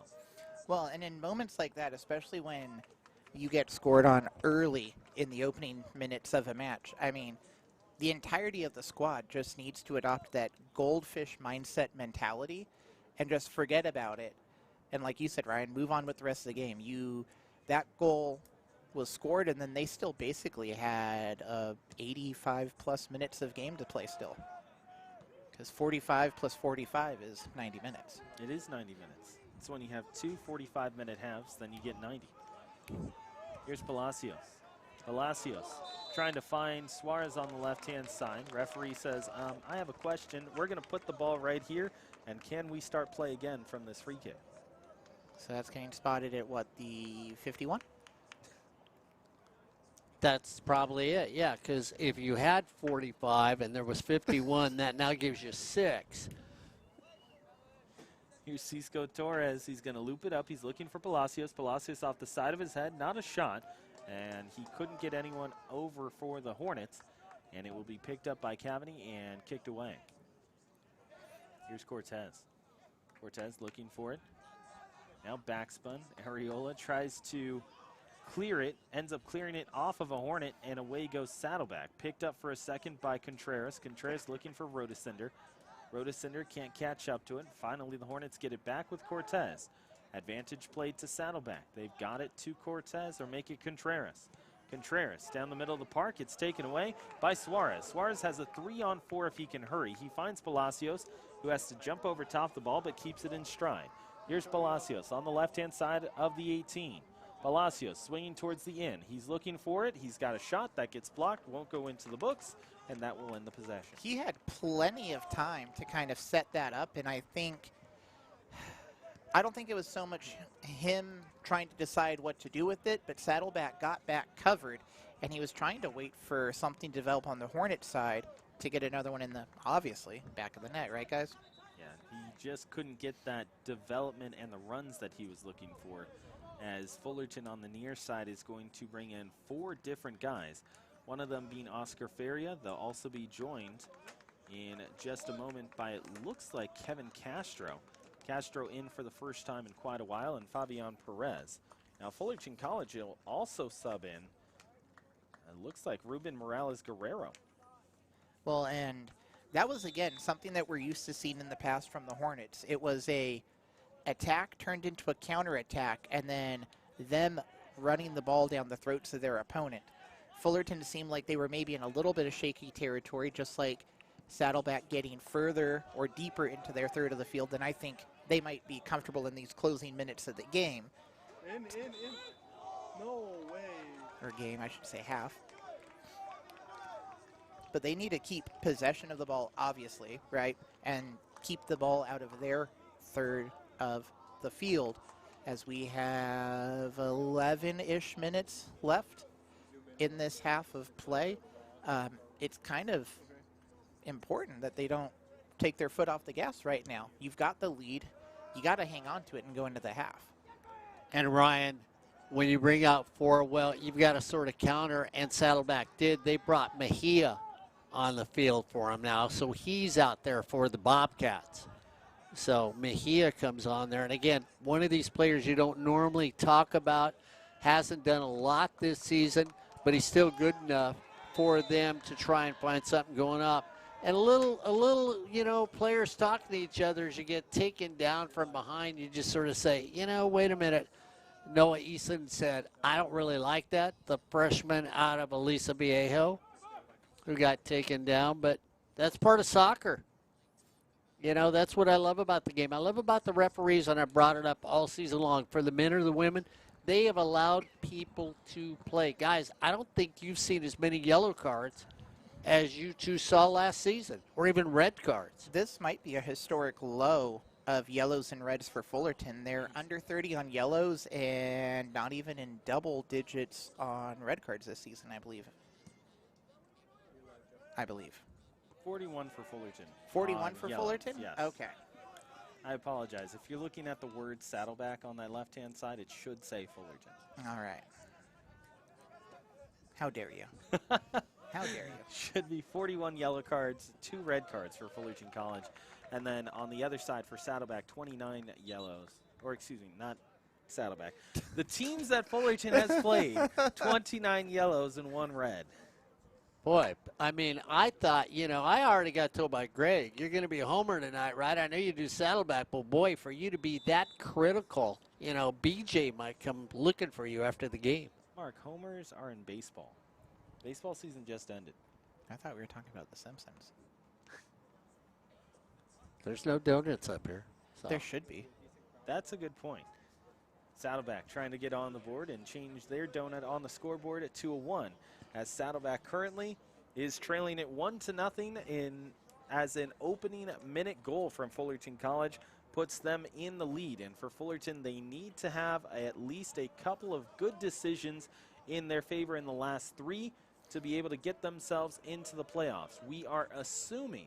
Well, and in moments like that, especially when you get scored on early in the opening minutes of a match, I mean, the entirety of the squad just needs to adopt that goldfish mindset mentality and just forget about it. And like you said, Ryan, move on with the rest of the game. That goal was scored, and then they still basically had 85-plus minutes of game to play still. Because 45 plus 45 is 90 minutes. It is 90 minutes. It's when you have two 45-minute halves, then you get 90. Here's Palacios. Palacios trying to find Suarez on the left-hand side. Referee says, I have a question. We're going to put the ball right here, and can we start play again from this free kick? So that's getting spotted at, what, the 51? That's probably it, yeah, because if you had 45 and there was 51, that now gives you 6. Here's Cisco Torres. He's going to loop it up. He's looking for Palacios. Palacios off the side of his head, not a shot. And he couldn't get anyone over for the Hornets. And it will be picked up by Cavani and kicked away. Here's Cortez. Cortez looking for it. Now backspun. Areola tries to clear it, ends up clearing it off of a Hornet, and away goes Saddleback. Picked up for a second by Contreras. Contreras looking for Rodesender. Rodesender can't catch up to it. Finally, the Hornets get it back with Cortez. Advantage played to Saddleback. They've got it to Cortez, or make it Contreras. Contreras down the middle of the park. It's taken away by Suarez. Suarez has a 3-on-4 if he can hurry. He finds Palacios, who has to jump over top the ball, but keeps it in stride. Here's Palacios on the left-hand side of the 18. Palacios swinging towards the end. He's looking for it. He's got a shot that gets blocked, won't go into the books, and that will end the possession. He had plenty of time to kind of set that up, and I don't think it was so much him trying to decide what to do with it, but Saddleback got back covered, and he was trying to wait for something to develop on the Hornet side to get another one in the, obviously, back of the net, right, guys? Yeah, he just couldn't get that development and the runs that he was looking for, as Fullerton on the near side is going to bring in 4 different guys, one of them being Oscar Feria. They'll also be joined in just a moment by, it looks like, Kevin Castro. Castro in for the first time in quite a while, and Fabian Perez. Now Fullerton College will also sub in, it looks like, Ruben Morales Guerrero. Well, and that was, again, something that we're used to seeing in the past from the Hornets. It was a attack turned into a counterattack, and then them running the ball down the throats of their opponent. Fullerton seemed like they were maybe in a little bit of shaky territory, just like Saddleback getting further or deeper into their third of the field than I think they might be comfortable in these closing minutes of the game, In. No way. or game, I should say half. But they need to keep possession of the ball, obviously, right? And keep the ball out of their third of the field, as we have 11-ish minutes left in this half of play. It's kind of important that they don't take their foot off the gas right now. You've got the lead. You got to hang on to it and go into the half. And Ryan, when you bring out 4, well, you've got to sort of counter, and Saddleback did. They brought Mejia on the field for him now, so he's out there for the Bobcats. So Mejia comes on there, and again, one of these players you don't normally talk about, hasn't done a lot this season, but he's still good enough for them to try and find something going up. And a little, you know, players talking to each other as you get taken down from behind. You just sort of say, you know, wait a minute. Noah Easton said, I don't really like that. The freshman out of Elisa Viejo, who got taken down, but that's part of soccer. You know, that's what I love about the game. I love about the referees, and I brought it up all season long. For the men or the women, they have allowed people to play. Guys, I don't think you've seen as many yellow cards as you two saw last season, or even red cards. This might be a historic low of yellows and reds for Fullerton. They're under 30 on yellows and not even in double digits on red cards this season, I believe. 41 for Fullerton. 41 for yellows, Fullerton? Yes. Okay. I apologize. If you're looking at the word Saddleback on that left-hand side, it should say Fullerton. All right. How dare you? How dare you? Should be 41 yellow cards, 2 red cards for Fullerton College. And then on the other side for Saddleback, 29 yellows. Or excuse me, not Saddleback. The teams that Fullerton has played, 29 yellows and 1 red. Boy, I mean, I thought, you know, I already got told by Greg, you're going to be a homer tonight, right? I know you do Saddleback, but boy, for you to be that critical, you know, BJ might come looking for you after the game. Mark, homers are in baseball. Baseball season just ended. I thought we were talking about The Simpsons. There's no donuts up here. So. There should be. That's a good point. Saddleback trying to get on the board and change their donut on the scoreboard at 2-1. As Saddleback currently is trailing it 1-0 as an opening minute goal from Fullerton College puts them in the lead. And for Fullerton, they need to have at least a couple of good decisions in their favor in the last 3 to be able to get themselves into the playoffs. We are assuming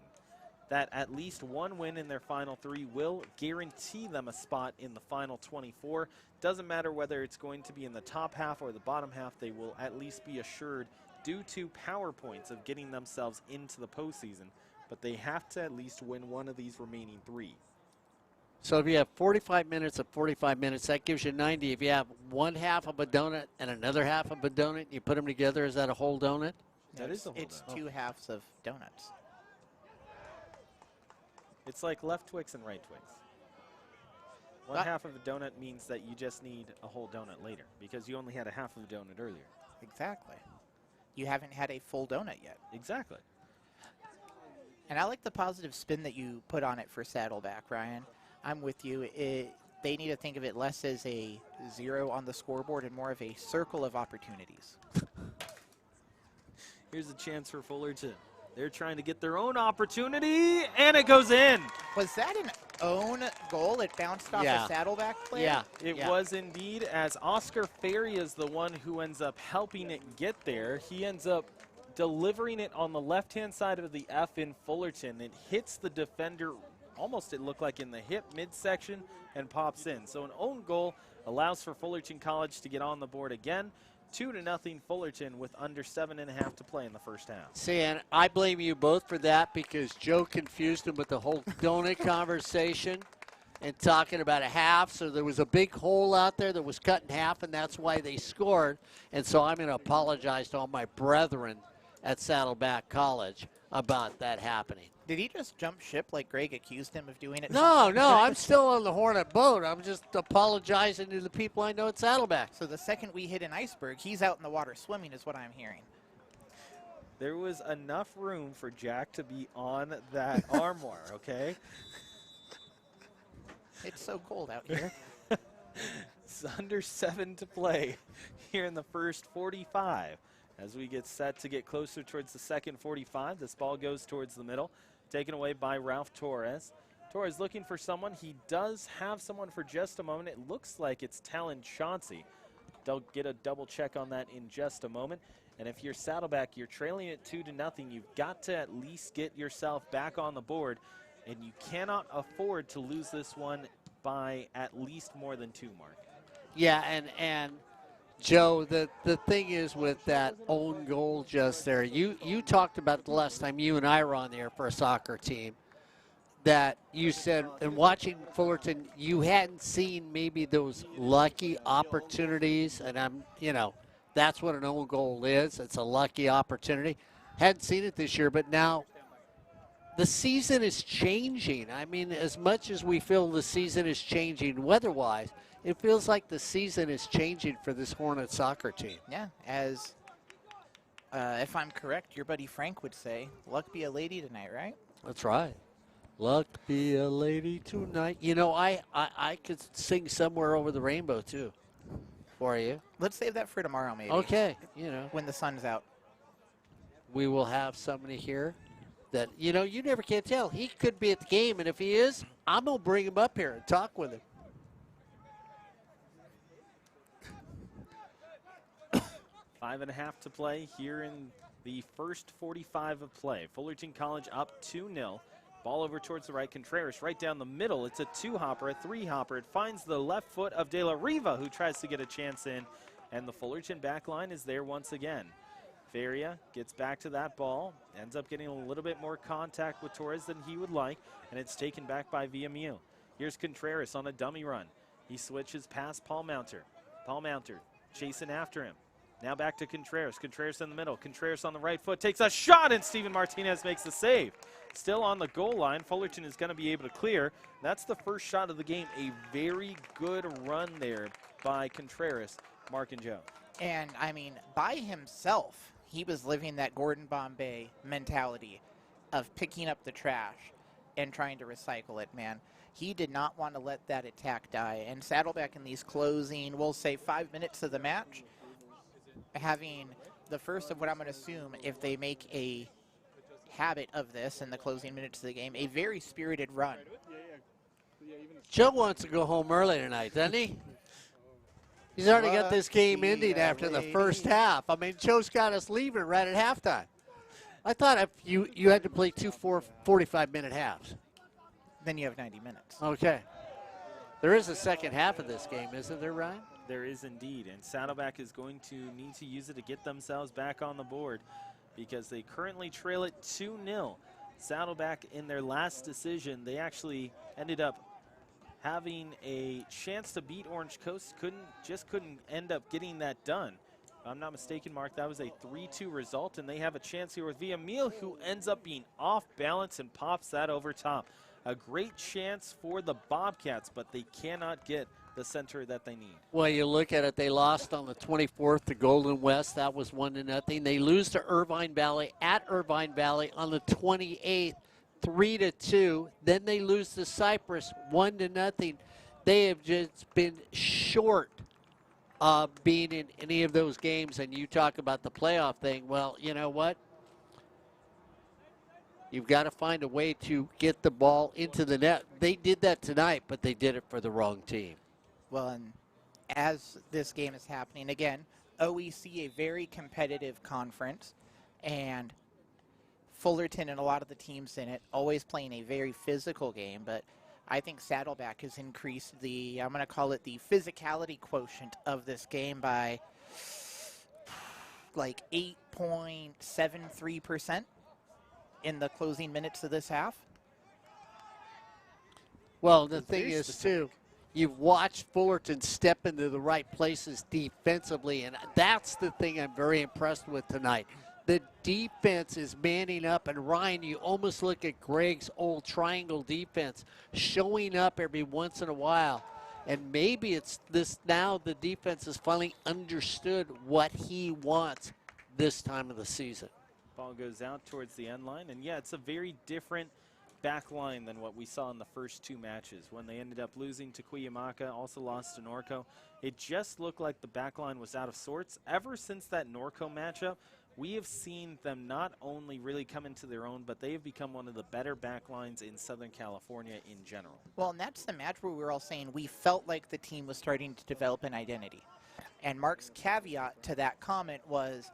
that at least 1 win in their final 3 will guarantee them a spot in the final 24. Doesn't matter whether it's going to be in the top half or the bottom half, they will at least be assured due to power points of getting themselves into the postseason. But they have to at least win one of these remaining 3. So if you have 45 minutes of 45 minutes, that gives you 90. If you have one half of a donut and another half of a donut, you put them together, is that a whole donut? That is a whole It's donut. 2 halves of donuts. It's like left Twix and right Twix. One Ah. half of a donut means that you just need a whole donut later because you only had a half of a donut earlier. Exactly. You haven't had a full donut yet. Exactly. And I like the positive spin that you put on it for Saddleback, Ryan. I'm with you. They need to think of it less as a 0 on the scoreboard and more of a circle of opportunities. Here's a chance for Fullerton. They're trying to get their own opportunity, and it goes in. Was that an own goal? It bounced off Yeah. a Saddleback player? Yeah. It yeah. was indeed, as Oscar Ferry is the one who ends up helping it get there. He ends up delivering it on the left-hand side of the F in Fullerton. It hits the defender almost, it looked like, in the hip midsection and pops in. So an own goal allows for Fullerton College to get on the board again. 2-0 Fullerton with under 7.5 to play in the first half. See, and I blame you both for that because Joe confused him with the whole donut conversation and talking about a half. So there was a big hole out there that was cut in half, and that's why they scored. And so I'm going to apologize to all my brethren at Saddleback College about that happening. Did he just jump ship like Greg accused him of doing it? No, I'm still on the Hornet boat. I'm just apologizing to the people I know at Saddleback. So the second we hit an iceberg, he's out in the water swimming is what I'm hearing. There was enough room for Jack to be on that armoire, okay? It's so cold out here. It's under 7 to play here in the first 45. As we get set to get closer towards the second 45, this ball goes towards the middle, taken away by Ralph Torres. Torres looking for someone. He does have someone for just a moment. It looks like it's Talon Chauncey. They'll get a double check on that in just a moment. And if you're Saddleback, you're trailing it 2-0. You've got to at least get yourself back on the board, and you cannot afford to lose this one by at least more than 2, Mark. Yeah, and Joe, the thing is with that own goal just there, you talked about the last time you and I were on the air for a soccer team, that you said, in watching Fullerton, you hadn't seen maybe those lucky opportunities, and that's what an own goal is. It's a lucky opportunity. Hadn't seen it this year, but now the season is changing. I mean, as much as we feel the season is changing weather-wise, it feels like the season is changing for this Hornet soccer team. Yeah, as if I'm correct, your buddy Frank would say, luck be a lady tonight, right? That's right. Luck be a lady tonight. I could sing Somewhere Over the Rainbow, too, for you. Let's save that for tomorrow, maybe. Okay, when the sun's out. we will have somebody here that, you never can tell. He could be at the game, and if he is, I'm going to bring him up here and talk with him. 5.5 to play here in the first 45 of play. Fullerton College up 2-0. Ball over towards the right. Contreras right down the middle. It's a 2-hopper, a 3-hopper. It finds the left foot of De La Riva, who tries to get a chance in. And the Fullerton back line is there once again. Feria gets back to that ball. Ends up getting a little bit more contact with Torres than he would like. And it's taken back by Villamil. Here's Contreras on a dummy run. He switches past Paul Mounter. Paul Mounter chasing after him. Now back to Contreras. Contreras in the middle. Contreras on the right foot takes a shot, and Steven Martinez makes the save. Still on the goal line. Fullerton is going to be able to clear. That's the first shot of the game. A very good run there by Contreras, Mark and Joe. And, I mean, by himself, he was living that Gordon Bombay mentality of picking up the trash and trying to recycle it, man. He did not want to let that attack die. And Saddleback in these closing, we'll say 5 minutes of the match, having the first of what I'm going to assume, if they make a habit of this in the closing minutes of the game, a very spirited run. Joe wants to go home early tonight, doesn't he? He's already got this game ending after the first half. I mean, Joe's got us leaving right at halftime. I thought if you had to play 2 45-minute halves. Then you have 90 minutes. Okay. There is a second half of this game, isn't there, Ryan? There is indeed, and Saddleback is going to need to use it to get themselves back on the board because they currently trail it 2-0. Saddleback, in their last decision, they actually ended up having a chance to beat Orange Coast, couldn't end up getting that done. If I'm not mistaken, Mark, that was a 3-2 result, and they have a chance here with Villamil, who ends up being off balance and pops that over top. A great chance for the Bobcats, but they cannot get the center that they need. Well, you look at it, they lost on the 24th to Golden West. That was 1-0. They lose to Irvine Valley at Irvine Valley on the 28th, 3-2. Then they lose to Cypress, 1-0. They have just been short of being in any of those games. And you talk about the playoff thing. Well, you know what? You've got to find a way to get the ball into the net. They did that tonight, but they did it for the wrong team. Well, and as this game is happening, again, OEC, a very competitive conference, and Fullerton and a lot of the teams in it always playing a very physical game, but I think Saddleback has increased the, I'm going to call it the physicality quotient of this game by like 8.73% in the closing minutes of this half. Well, the thing is, too, you've watched Fullerton step into the right places defensively, and that's the thing I'm very impressed with tonight. The defense is manning up, and Ryan, you almost look at Greg's old triangle defense showing up every once in a while, and maybe it's this now the defense has finally understood what he wants this time of the season. Ball goes out towards the end line, and yeah, it's a very different back line than what we saw in the first two matches. When they ended up losing to Cuyamaca, also lost to Norco, it just looked like the back line was out of sorts. Ever since that Norco matchup, we have seen them not only really come into their own, but they have become one of the better back lines in Southern California in general. Well, and that's the match where we were all saying we felt like the team was starting to develop an identity. And Mark's caveat to that comment was,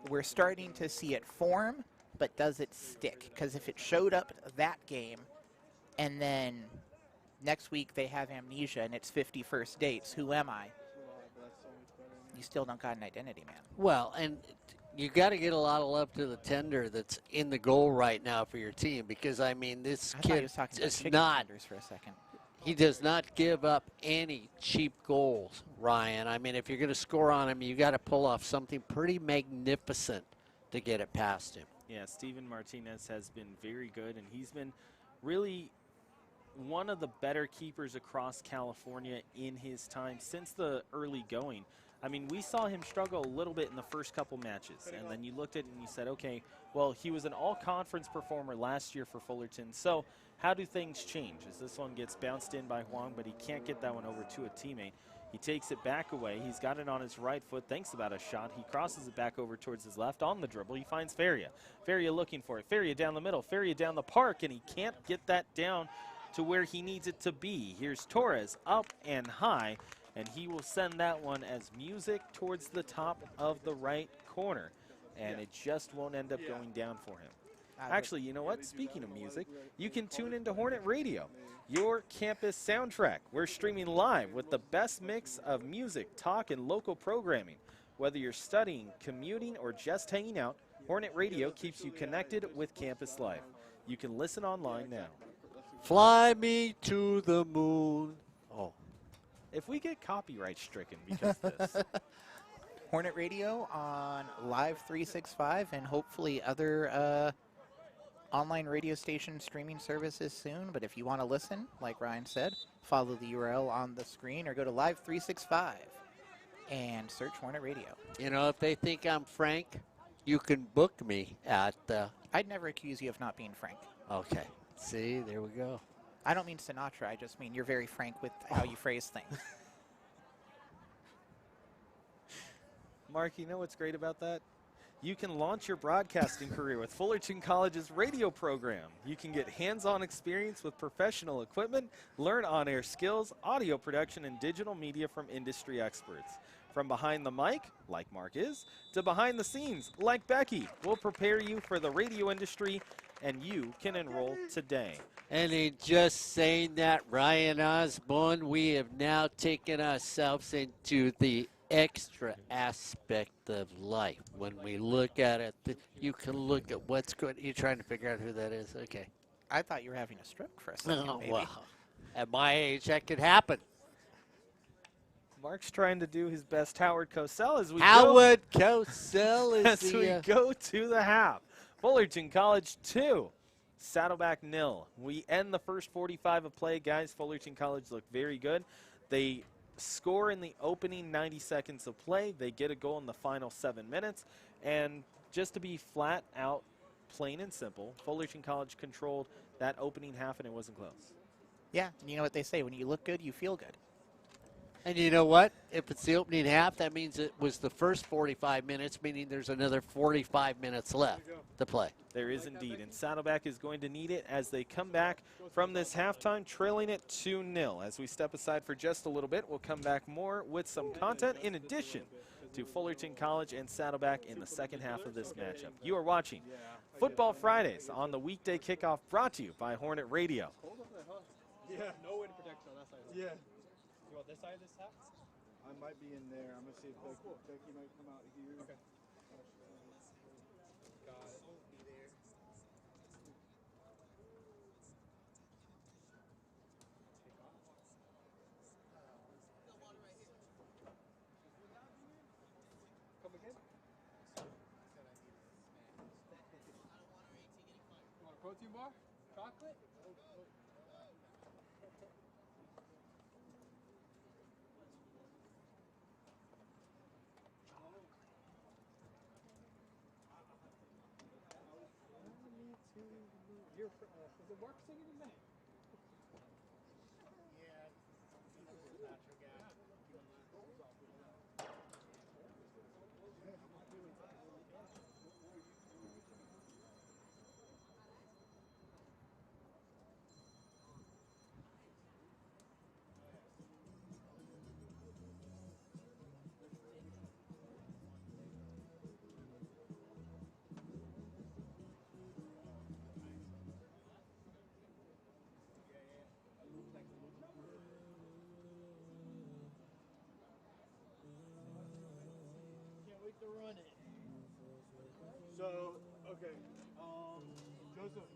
we're starting to see it form, but does it stick? Because if it showed up that game, and then next week they have amnesia and it's 51st dates, who am I? You still don't got an identity, man. Well, and you got to get a lot of love to the tender that's in the goal right now for your team, because I mean this I thought he kid was talking about is chicken not. tenders for a second. He does not give up any cheap goals, Ryan. I mean, if you're going to score on him, you got to pull off something pretty magnificent to get it past him. Yeah, Steven Martinez has been very good, and he's been really one of the better keepers across California in his time since the early going. I mean, we saw him struggle a little bit in the first couple matches, and then you looked at it and you said, okay, well, he was an all-conference performer last year for Fullerton, so how do things change as this one gets bounced in by Huang, but he can't get that one over to a teammate. He takes it back away. He's got it on his right foot, thinks about a shot. He crosses it back over towards his left on the dribble. He finds Feria. Feria looking for it. Feria down the middle. Feria down the park, and he can't get that down to where he needs it to be. Here's Torres up and high, and he will send that one as music towards the top of the right corner, and it just won't end up going down for him. Actually, you know what? Speaking of music, you can tune into Hornet Radio, your campus soundtrack. We're streaming live with the best mix of music, talk, and local programming. Whether you're studying, commuting, or just hanging out, Hornet Radio keeps you connected with campus life. You can listen online now. Fly me to the moon. Oh. If we get copyright stricken because of this. Hornet Radio on Live 365 and hopefully other online radio station streaming services soon. But if you want to listen, like Ryan said, follow the URL on the screen or go to Live 365 and search Hornet Radio. You know, if they think I'm Frank, you can book me at I'd never accuse you of not being frank. Okay. See, there we go. I don't mean Sinatra. I just mean you're very frank with how you phrase things. Mark, you know what's great about that? You can launch your broadcasting career with Fullerton College's radio program. You can get hands-on experience with professional equipment, learn on-air skills, audio production, and digital media from industry experts. From behind the mic, like Mark is, to behind the scenes, like Becky, we'll prepare you for the radio industry, and you can enroll today. And in just saying that, Ryan Osborne, we have now taken ourselves into the extra aspect of life. When we look at it, you can look at what's good. You're trying to figure out who that is? Okay. I thought you were having a stroke for a second, Oh, maybe. well, at my age, that could happen. Mark's trying to do his best Howard Cosell as we Howard Cosell as is we the go to the half. Fullerton College 2, Saddleback 0. We end the first 45 of play, guys. Fullerton College look very good. They score in the opening 90 seconds of play. They get a goal in the final 7 minutes. And just to be flat out, plain and simple, Fullerton College controlled that opening half, and it wasn't close. Yeah, and you know what they say, when you look good, you feel good. And you know what? If it's the opening half, that means it was the first 45 minutes, meaning there's another 45 minutes left to play. There is indeed, and Saddleback is going to need it as they come back from this halftime, trailing it 2-0. As we step aside for just a little bit, we'll come back more with some content in addition to Fullerton College and Saddleback in the second half of this matchup. You are watching Football Fridays on the weekday kickoff, brought to you by Hornet Radio. Yeah. No wind protection on that side. Yeah. You want this side of this hat? I might be in there. I'm going to see if Becky might come out here. Okay. Got it. Be there. Come again? You want a protein bar? Chocolate? Does it work singing in May? Can't wait to run it. So, okay, Joseph.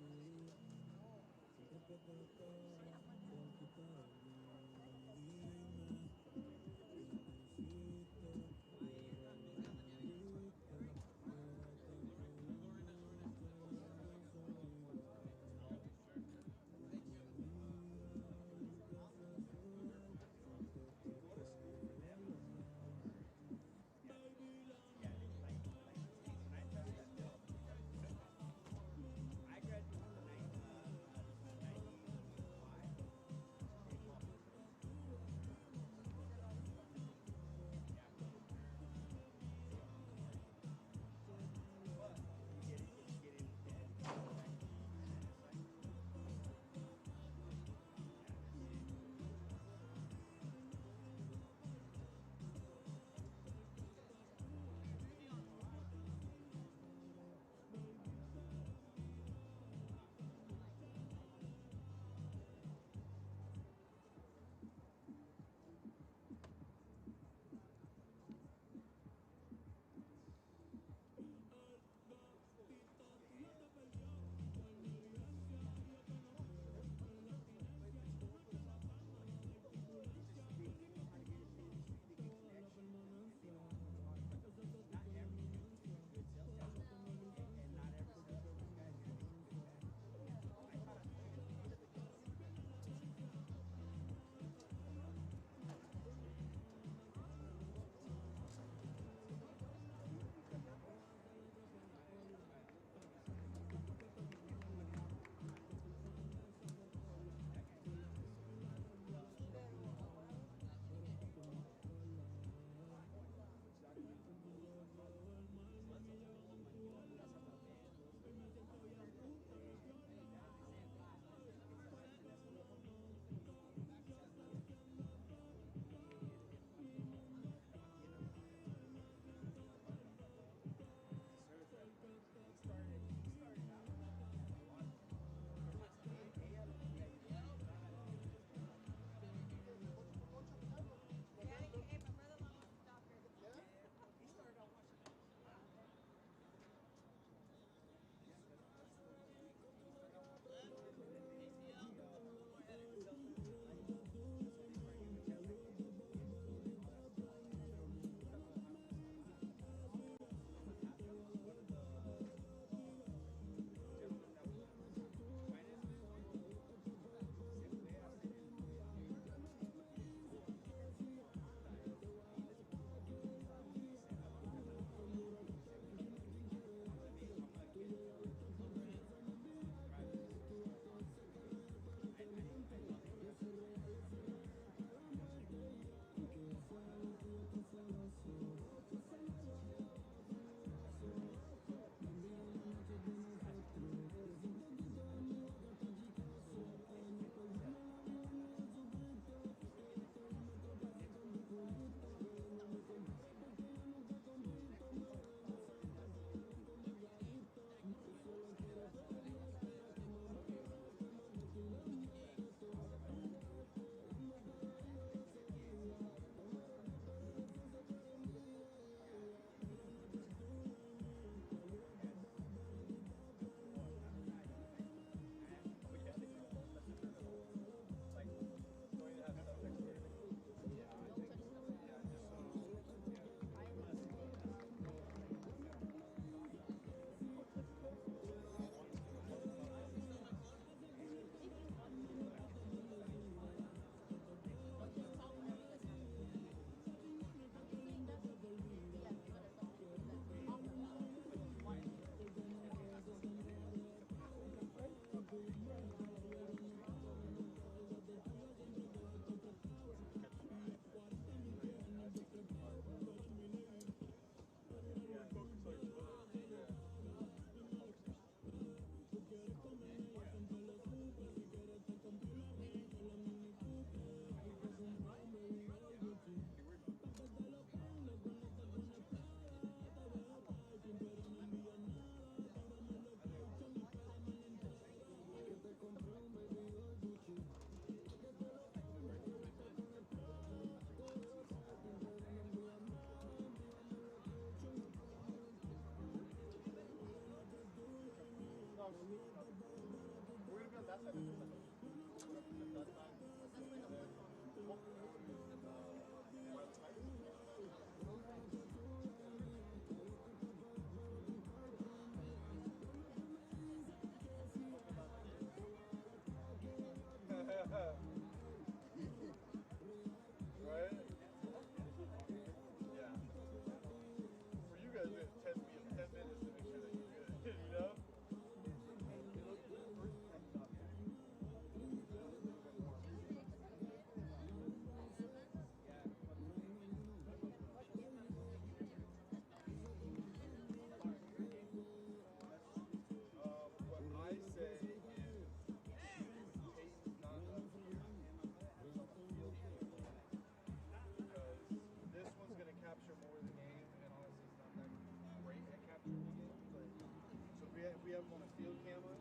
field camera.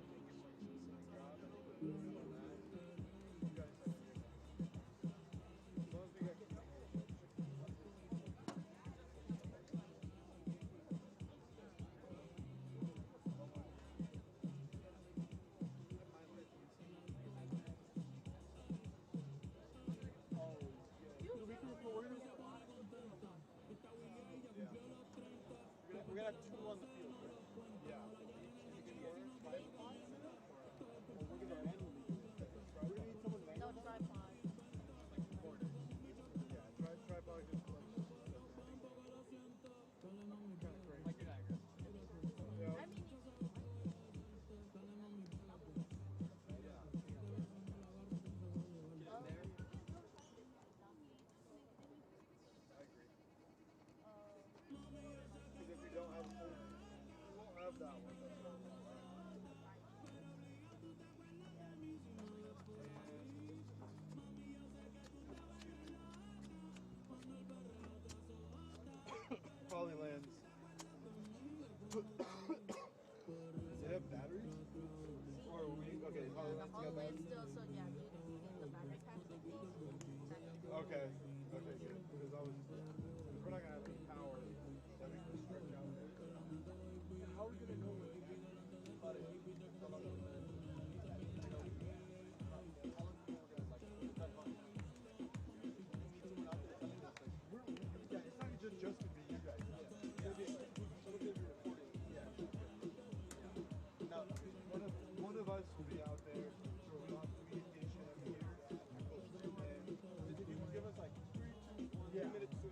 Drop. You guys have to get as long as we got we're gonna have 2 on the field, right? Yeah. Is it gonna be a tripod? Or we're gonna manually use it? We're gonna need someone manually. No tripod. Yeah, tripod just like kind of crazy. Like your diagram. Yeah. I mean, I agree. Because if we don't have a full, we won't have that one. Probably lands. Does it have batteries? Or we okay? Probably the lands whole got lid batteries. still, so yeah, you get the battery pack that these. Okay. Okay, good. Because I was, because we're not gonna have any power that we can stretch out there. And how are we gonna know when we can cut it? From other yeah, it's not just gonna be you guys. Yeah. It'll be recording. Yeah. Now, one of us will be out there, so we'll have communication every year. And if you can give us like 3 minutes to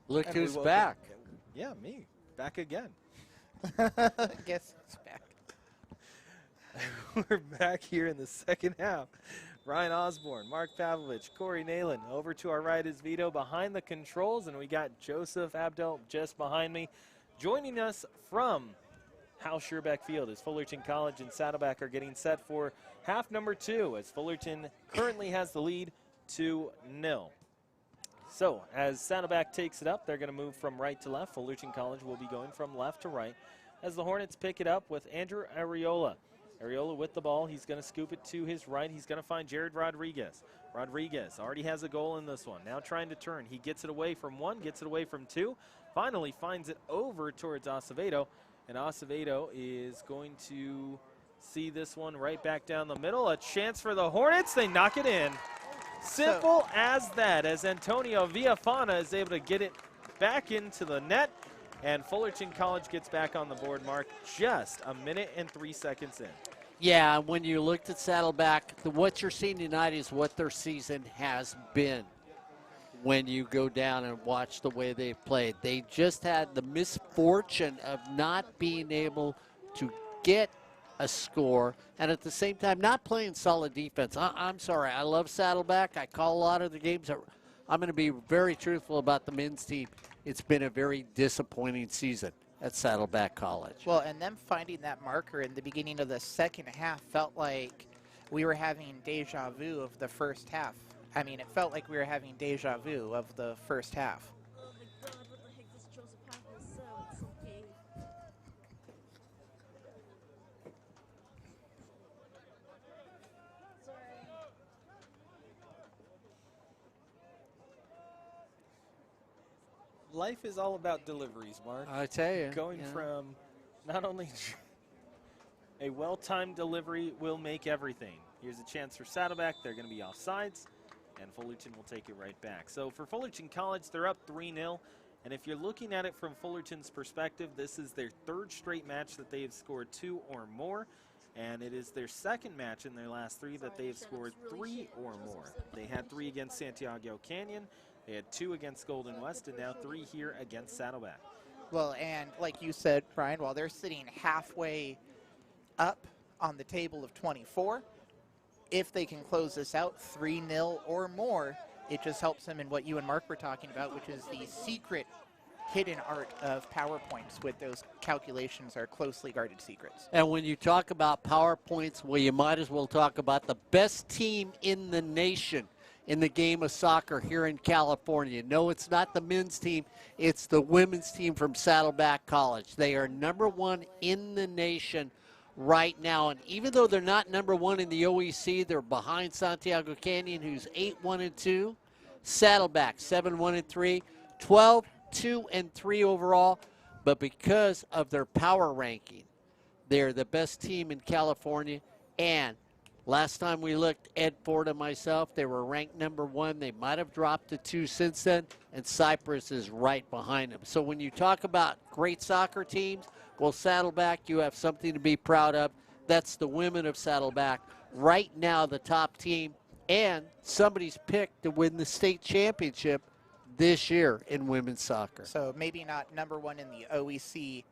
Look And we who's welcome- back. Yeah, me. Back again. Guess it's back. We're back here in the second half. Ryan Osborne, Mark Pavlovich, Corey Nalen. Over to our right is Vito behind the controls, and we got Joseph Abdel just behind me. Joining us from Hal Scherbeck Field as Fullerton College and Saddleback are getting set for half number 2 as Fullerton currently has the lead 2-0. So as Saddleback takes it up, they're going to move from right to left. Fullerton College will be going from left to right as the Hornets pick it up with Andrew Areola. Areola with the ball. He's going to scoop it to his right. He's going to find Jared Rodriguez. Rodriguez already has a goal in this one. Now trying to turn. He gets it away from 1, gets it away from 2. Finally finds it over towards Acevedo. And Acevedo is going to see this one right back down the middle. A chance for the Hornets. They knock it in. Simple as that, as Antonio Villafana is able to get it back into the net, and Fullerton College gets back on the board, Mark, just a minute and 3 seconds in. Yeah, when you looked at Saddleback, what you're seeing tonight is what their season has been. When you go down and watch the way they've played, they just had the misfortune of not being able to get a score, and at the same time not playing solid defense. I'm sorry, I love Saddleback. I call a lot of the games. I'm going to be very truthful about the men's team. It's been a very disappointing season at Saddleback College. Well, and them finding that marker in the beginning of the second half felt like we were having deja vu of the first half. I mean, it felt like we were having deja vu of the first half. Oh my god, what the heck, this Joseph Papa is so gay. Sorry. Life is all about deliveries, Mark. I tell you, Going from not only a well-timed delivery will make everything. Here's a chance for Saddleback. They're going to be offsides, and Fullerton will take it right back. So for Fullerton College, they're up 3-0. And if you're looking at it from Fullerton's perspective, this is their 3rd straight match that they have scored 2 or more. And it is their 2nd match in their last 3 that they have scored 3 or more. They had 3 against Santiago Canyon. They had 2 against Golden West, and now 3 here against Saddleback. Well, and like you said, Brian, while they're sitting halfway up on the table of 24, if they can close this out 3-0 or more, it just helps them in what you and Mark were talking about, which is the secret hidden art of PowerPoints with those calculations are closely guarded secrets. And when you talk about PowerPoints, well, you might as well talk about the best team in the nation in the game of soccer here in California. No, it's not the men's team. It's the women's team from Saddleback College. They are #1 in the nation right now. And even though they're not #1 in the OEC, they're behind Santiago Canyon, who's 8-1-2. Saddleback, 7-1-3. 12-2-3 overall. But because of their power ranking, they're the best team in California. And last time we looked, Ed Ford and myself, they were ranked #1. They might have dropped to 2 since then, and Cypress is right behind them. So when you talk about great soccer teams, well, Saddleback, you have something to be proud of. That's the women of Saddleback. Right now, the top team, and somebody's picked to win the state championship this year in women's soccer. So maybe not #1 in the OEC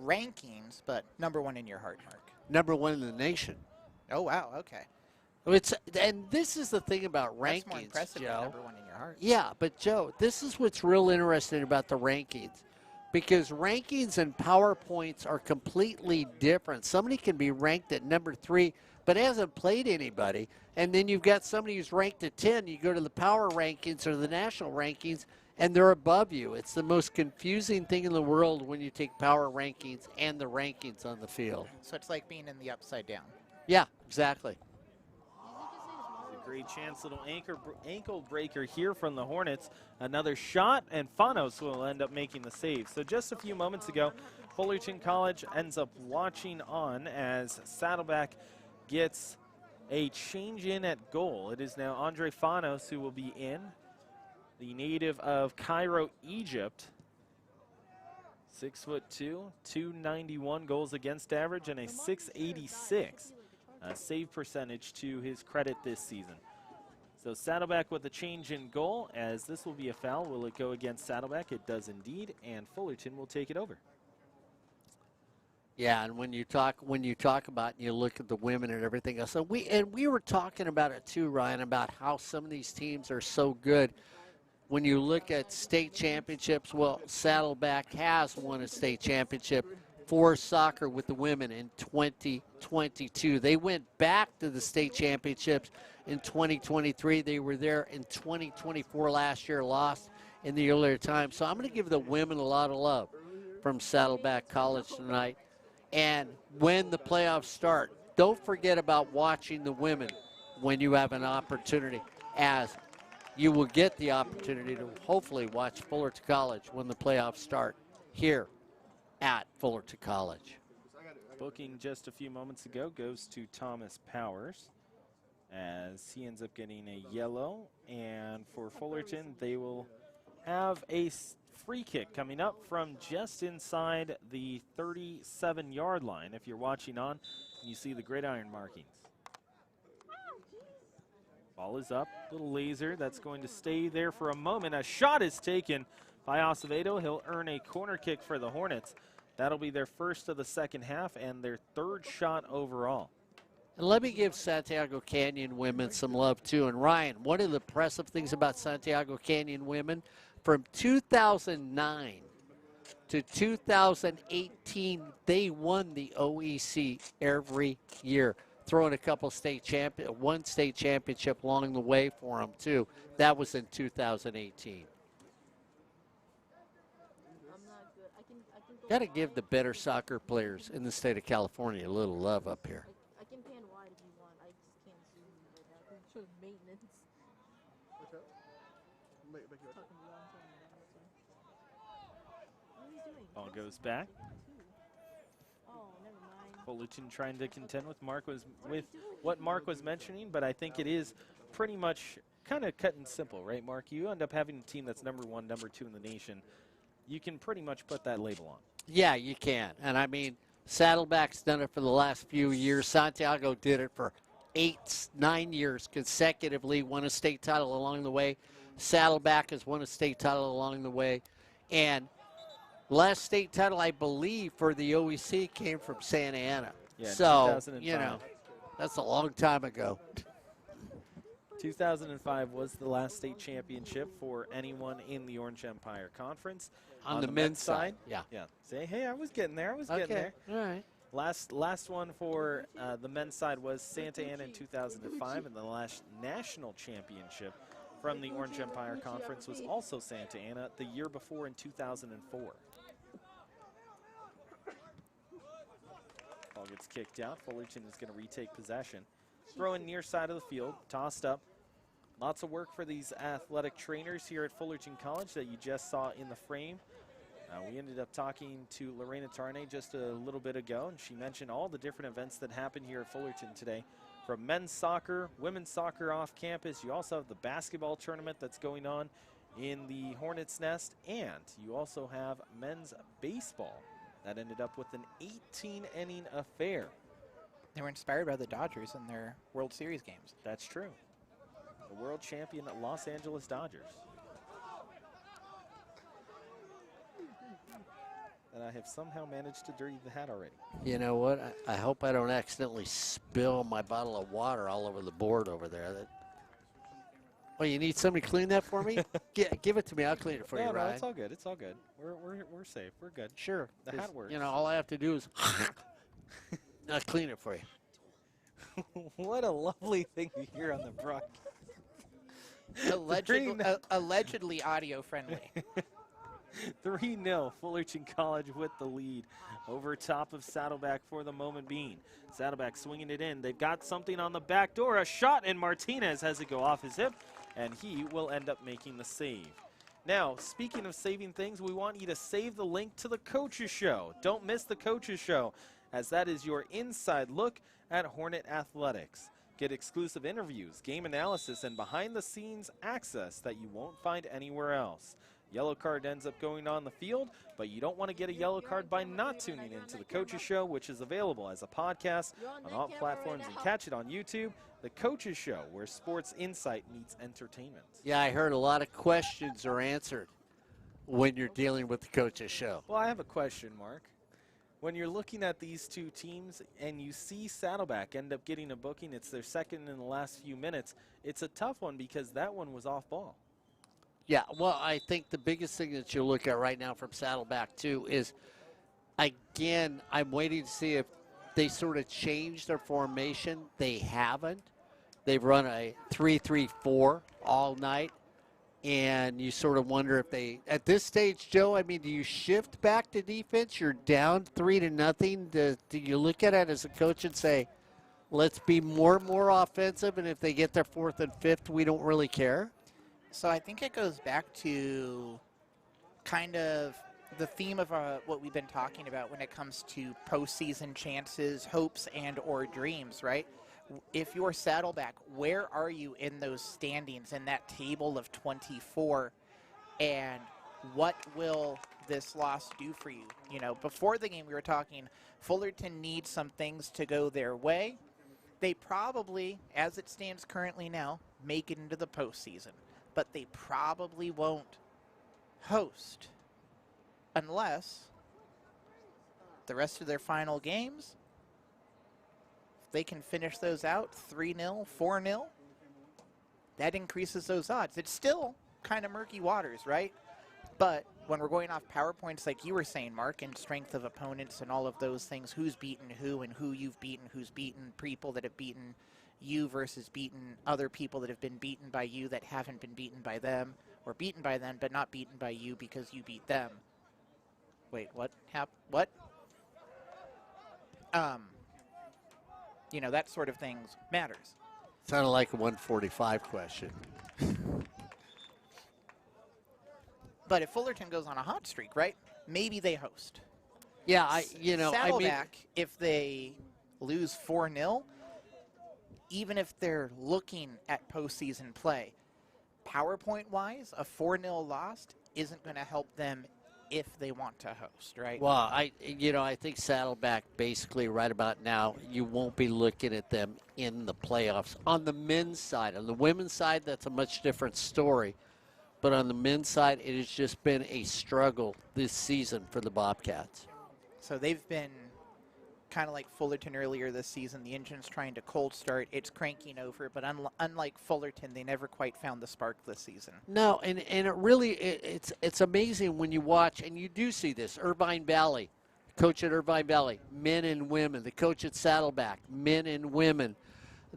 rankings, but #1 in your heart, Mark. #1 in the nation. Oh, wow, okay. And this is the thing about rankings, That's more impressive Joe. than #1 in your heart. Yeah, but Joe, this is what's real interesting about the rankings, because rankings and PowerPoints are completely different. Somebody can be ranked at #3, but hasn't played anybody, and then you've got somebody who's ranked at 10. You go to the power rankings or the national rankings, and they're above you. It's the most confusing thing in the world when you take power rankings and the rankings on the field. So it's like being in the upside down. Yeah, exactly. A great chance, little ankle breaker here from the Hornets. Another shot, and Fanos will end up making the save. So just a few moments ago, Fullerton College ends up watching on as Saddleback gets a change in at goal. It is now Andre Fanos who will be in, the native of Cairo, Egypt. 6'2", 291 goals against average, and a 686 save percentage to his credit this season. So Saddleback with a change in goal, as this will be a foul. Will it go against Saddleback? It does indeed, and Fullerton will take it over. Yeah, and when you talk about and you look at the women and everything else, so we were talking about it too, Ryan, about how some of these teams are so good. When you look at state championships, well, Saddleback has won a state championship for soccer with the women in 2022. They went back to the state championships in 2023. They were there in 2024 last year, lost in the earlier time. So I'm going to give the women a lot of love from Saddleback College tonight. And when the playoffs start, don't forget about watching the women when you have an opportunity, as you will get the opportunity to hopefully watch Fullerton College when the playoffs start here at Fullerton College. Booking just a few moments ago goes to Thomas Powers, as he ends up getting a yellow. And for Fullerton, they will have a free kick coming up from just inside the 37-yard line. If you're watching on, you see the gridiron markings. Ball is up, little laser, that's going to stay there for a moment. A shot is taken by Acevedo. He'll earn a corner kick for the Hornets. That'll be their first of the second half and their third shot overall. And let me give Santiago Canyon women some love too. And Ryan, one of the impressive things about Santiago Canyon women, from 2009 to 2018, they won the OEC every year, throwing a couple one state championship along the way for them too. That was in 2018. Got to give the better soccer players in the state of California a little love up here. I can pan wide if you want. I just can't zoom right now. I'm sure maintenance. What's up? Make you Talking long time about this one. What are you doing? Ball goes back. Oh, never mind. Fullerton trying to contend with what Mark was mentioning, but I think it is pretty much kind of cut and simple, right, Mark? You end up having a team that's number 1, number 2 in the nation. You can pretty much put that label on. Yeah, you can. And I mean, Saddleback's done it for the last few years. Santiago did it for 9 years consecutively, won a state title along the way. Saddleback has won a state title along the way. And last state title, I believe, for the OEC came from Santa Ana. Yeah, so, 2005. you know, that's a long time ago. 2005 was the last state championship for anyone in the Orange Empire Conference. On the men's side, yeah. Yeah. Say, hey, I was getting there. I was getting there. All right. Last one for the men's side was Santa Ana in 2005, and the last national championship from the Orange Empire Conference was also Santa Ana the year before in 2004. Ball gets kicked out. Fullerton is going to retake possession. Throwing near side of the field, tossed up. Lots of work for these athletic trainers here at Fullerton College that you just saw in the frame. We ended up talking to Lorena Tarnay just a little bit ago, and she mentioned all the different events that happened here at Fullerton today. From men's soccer, women's soccer off campus, you also have the basketball tournament that's going on in the Hornets' Nest, and you also have men's baseball that ended up with an 18-inning affair. They were inspired by the Dodgers in their World Series games. That's true. The world champion Los Angeles Dodgers. And I have somehow managed to dirty the hat already. You know what? I hope I don't accidentally spill my bottle of water all over the board over there. Oh, you need somebody to clean that for me? Give it to me. I'll clean it for you, No, Ryan. it's all good. It's all good. We're safe. We're good. Sure. The hat works. You know, all I have to do is I'll clean it for you. What a lovely thing to hear on the broadcast. Allegedly audio friendly. 3-0, Fullerton College with the lead over top of Saddleback for the moment being. Saddleback swinging it in. They've got something on the back door. A shot, and Martinez has it go off his hip, and he will end up making the save. Now, speaking of saving things, we want you to save the link to the Coaches Show. Don't miss the Coaches Show, as that is your inside look at Hornet Athletics. Get exclusive interviews, game analysis, and behind-the-scenes access that you won't find anywhere else. Yellow card ends up going on the field, but you don't want to get a yellow card by not tuning into the Coaches Show, which is available as a podcast on all platforms and catch it on YouTube. The Coaches Show, where sports insight meets entertainment. Yeah, I heard a lot of questions are answered when you're dealing with the Coaches Show. Well, I have a question, Mark. When you're looking at these two teams and you see Saddleback end up getting a booking, it's their second in the last few minutes, it's a tough one because that one was off ball. Yeah, well, I think the biggest thing that you look at right now from Saddleback, too, is, again, I'm waiting to see if they sort of change their formation. They haven't. They've run a 3-3-4 all night. And you sort of wonder if they, at this stage, Joe, I mean, do you shift back to defense? You're down 3-0. Do you look at it as a coach and say, let's be more and more offensive, and if they get their 4th and 5th, we don't really care? So I think it goes back to kind of the theme of what we've been talking about when it comes to postseason chances, hopes, and or dreams, right? If you're Saddleback, where are you in those standings in that table of 24? And what will this loss do for you? You know, before the game we were talking, Fullerton needs some things to go their way. They probably, as it stands currently now, make it into the postseason. But they probably won't host unless the rest of their final games, they can finish those out 3-0, 4-0, that increases those odds. It's still kind of murky waters, right? But when we're going off PowerPoints like you were saying, Mark, and strength of opponents and all of those things, who's beaten who and who you've beaten, who's beaten people that have beaten you versus beaten other people that have been beaten by you that haven't been beaten by them, or beaten by them but not beaten by you because you beat them. Wait, what? What? You know, that sort of things matters. Sounded like a 145 question. But if Fullerton goes on a hot streak, right? Maybe they host. Yeah, Saddleback, if they lose 4-0, even if they're looking at postseason play, PowerPoint-wise, a 4-0 loss isn't going to help them if they want to host, right? Well, I think Saddleback basically right about now, you won't be looking at them in the playoffs. On the men's side, on the women's side, that's a much different story. But on the men's side, it has just been a struggle this season for the Bobcats. So they've been kind of like Fullerton earlier this season. The engine's trying to cold start. It's cranking over. But unlike Fullerton, they never quite found the spark this season. No, and it really, it's amazing when you watch, and you do see this. Irvine Valley, coach at Irvine Valley, men and women. The coach at Saddleback, men and women.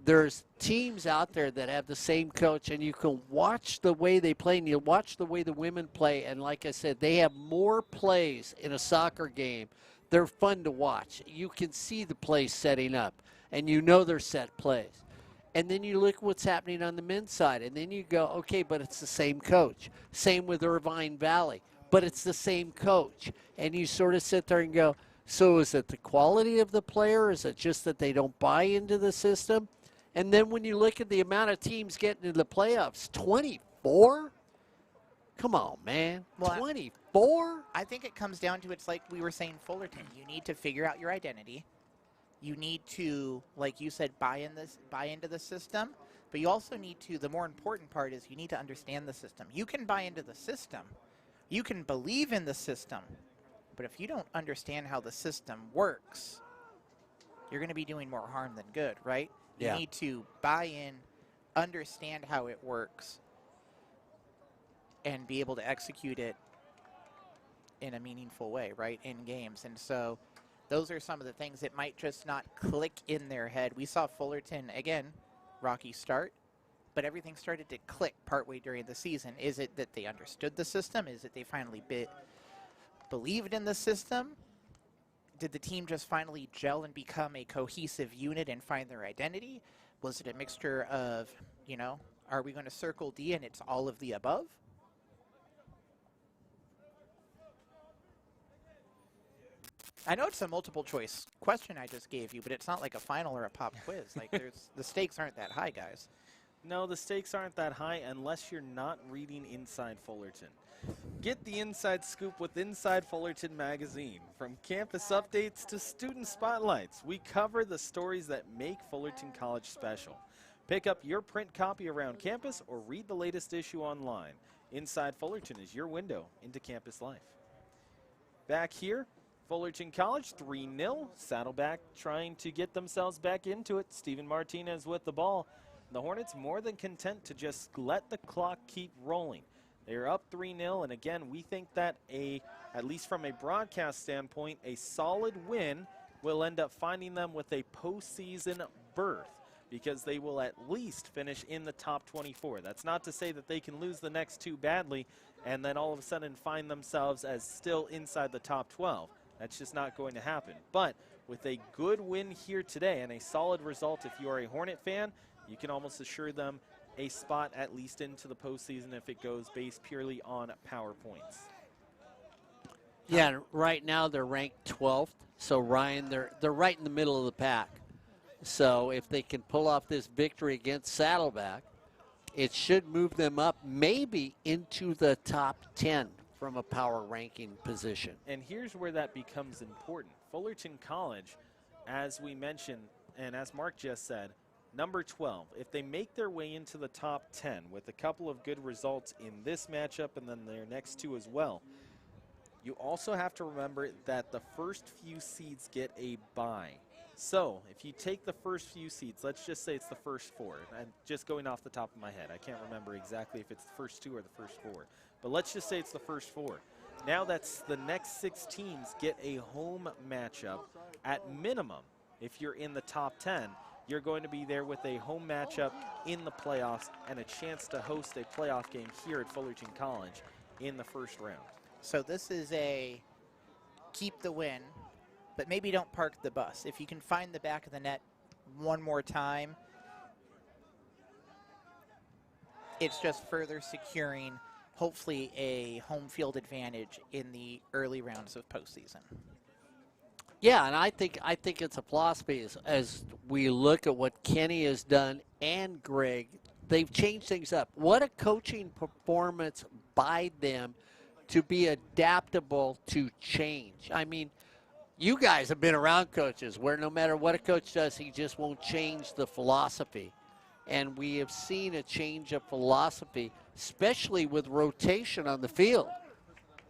There's teams out there that have the same coach, and you can watch the way they play, and you watch the way the women play. And like I said, they have more plays in a soccer game. They're fun to watch. You can see the plays setting up, and you know they're set plays. And then you look at what's happening on the men's side, and then you go, okay, but it's the same coach. Same with Irvine Valley, but it's the same coach. And you sort of sit there and go, so is it the quality of the player? Is it just that they don't buy into the system? And then when you look at the amount of teams getting into the playoffs, 24? Come on, man. Well, 24? I think it comes down to, it's like we were saying, Fullerton. You need to figure out your identity. You need to, like you said, buy into the system. But you also need to, the more important part is you need to understand the system. You can buy into the system. You can believe in the system. But if you don't understand how the system works, you're going to be doing more harm than good, right? You need to buy in, understand how it works, and be able to execute it in a meaningful way, right, in games. And so those are some of the things that might just not click in their head. We saw Fullerton, again, rocky start, but everything started to click partway during the season. Is it that they understood the system? Is it they finally believed in the system? Did the team just finally gel and become a cohesive unit and find their identity? Was it a mixture of, you know, are we going to circle D and it's all of the above? I know it's a multiple choice question I just gave you, but it's not like a final or a pop quiz. Like the stakes aren't that high, guys. No, the stakes aren't that high unless you're not reading Inside Fullerton. Get the inside scoop with Inside Fullerton magazine. From campus updates to student spotlights, we cover the stories that make Fullerton College special. Pick up your print copy around campus or read the latest issue online. Inside Fullerton is your window into campus life. Back here, Fullerton College 3-0. Saddleback trying to get themselves back into it. Steven Martinez with the ball. The Hornets more than content to just let the clock keep rolling. They're up 3-0, and again, we think that at least from a broadcast standpoint, a solid win will end up finding them with a postseason berth, because they will at least finish in the top 24. That's not to say that they can lose the next two badly and then all of a sudden find themselves as still inside the top 12. That's just not going to happen. But with a good win here today and a solid result, if you are a Hornet fan, you can almost assure them a spot at least into the postseason if it goes based purely on power points. Yeah, and right now they're ranked 12th. So, Ryan, they're right in the middle of the pack. So if they can pull off this victory against Saddleback, it should move them up maybe into the top 10 from a power ranking position. And here's where that becomes important. Fullerton College, as we mentioned, and as Mark just said, number 12. If they make their way into the top 10 with a couple of good results in this matchup and then their next two as well, you also have to remember that the first few seeds get a bye. So if you take the first few seeds, let's just say it's the first four. I'm just going off the top of my head. I can't remember exactly if it's the first two or the first four. But let's just say it's the first four. Now that's the next 6 teams get a home matchup. At minimum, if you're in the top 10, you're going to be there with a home matchup in the playoffs and a chance to host a playoff game here at Fullerton College in the first round. So this is a keep the win, but maybe don't park the bus. If you can find the back of the net one more time, it's just further securing, hopefully, a home field advantage in the early rounds of postseason. Yeah, and I think it's a philosophy as we look at what Kenny has done and Greg. They've changed things up. What a coaching performance by them to be adaptable to change. I mean, you guys have been around coaches where no matter what a coach does, he just won't change the philosophy. And we have seen a change of philosophy, especially with rotation on the field.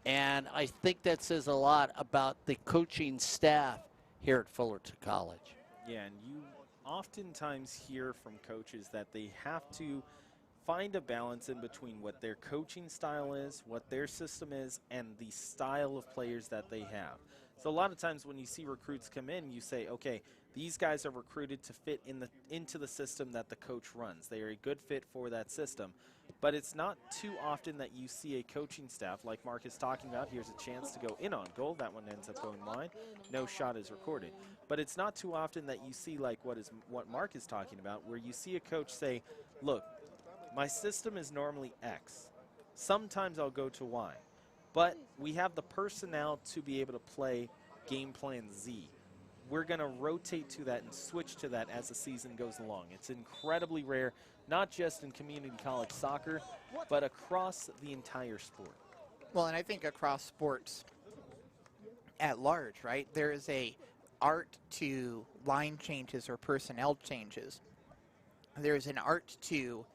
And I think that says a lot about the coaching staff here at Fullerton College. Yeah, and you oftentimes hear from coaches that they have to find a balance in between what their coaching style is, what their system is, and the style of players that they have. So a lot of times when you see recruits come in, you say, okay, these guys are recruited to fit into the system that the coach runs. They are a good fit for that system. But it's not too often that you see a coaching staff, like Mark is talking about. Here's a chance to go in on goal. That one ends up going wide. No shot is recorded. But it's not too often that you see like what Mark is talking about, where you see a coach say, look, my system is normally X. Sometimes I'll go to Y. But we have the personnel to be able to play game plan Z. We're going to rotate to that and switch to that as the season goes along. It's incredibly rare, not just in community college soccer, but across the entire sport. Well, and I think across sports at large, right, there is a art to line changes or personnel changes. There's an art to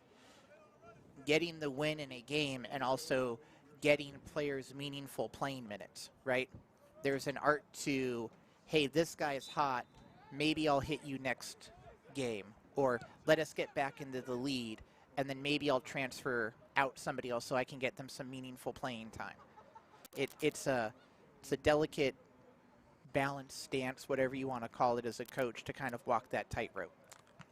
getting the win in a game and also getting players meaningful playing minutes, right? There's an art to, hey, this guy's hot, maybe I'll hit you next game, or let us get back into the lead, and then maybe I'll transfer out somebody else so I can get them some meaningful playing time. It's a delicate, balanced stance, whatever you want to call it as a coach, to kind of walk that tightrope.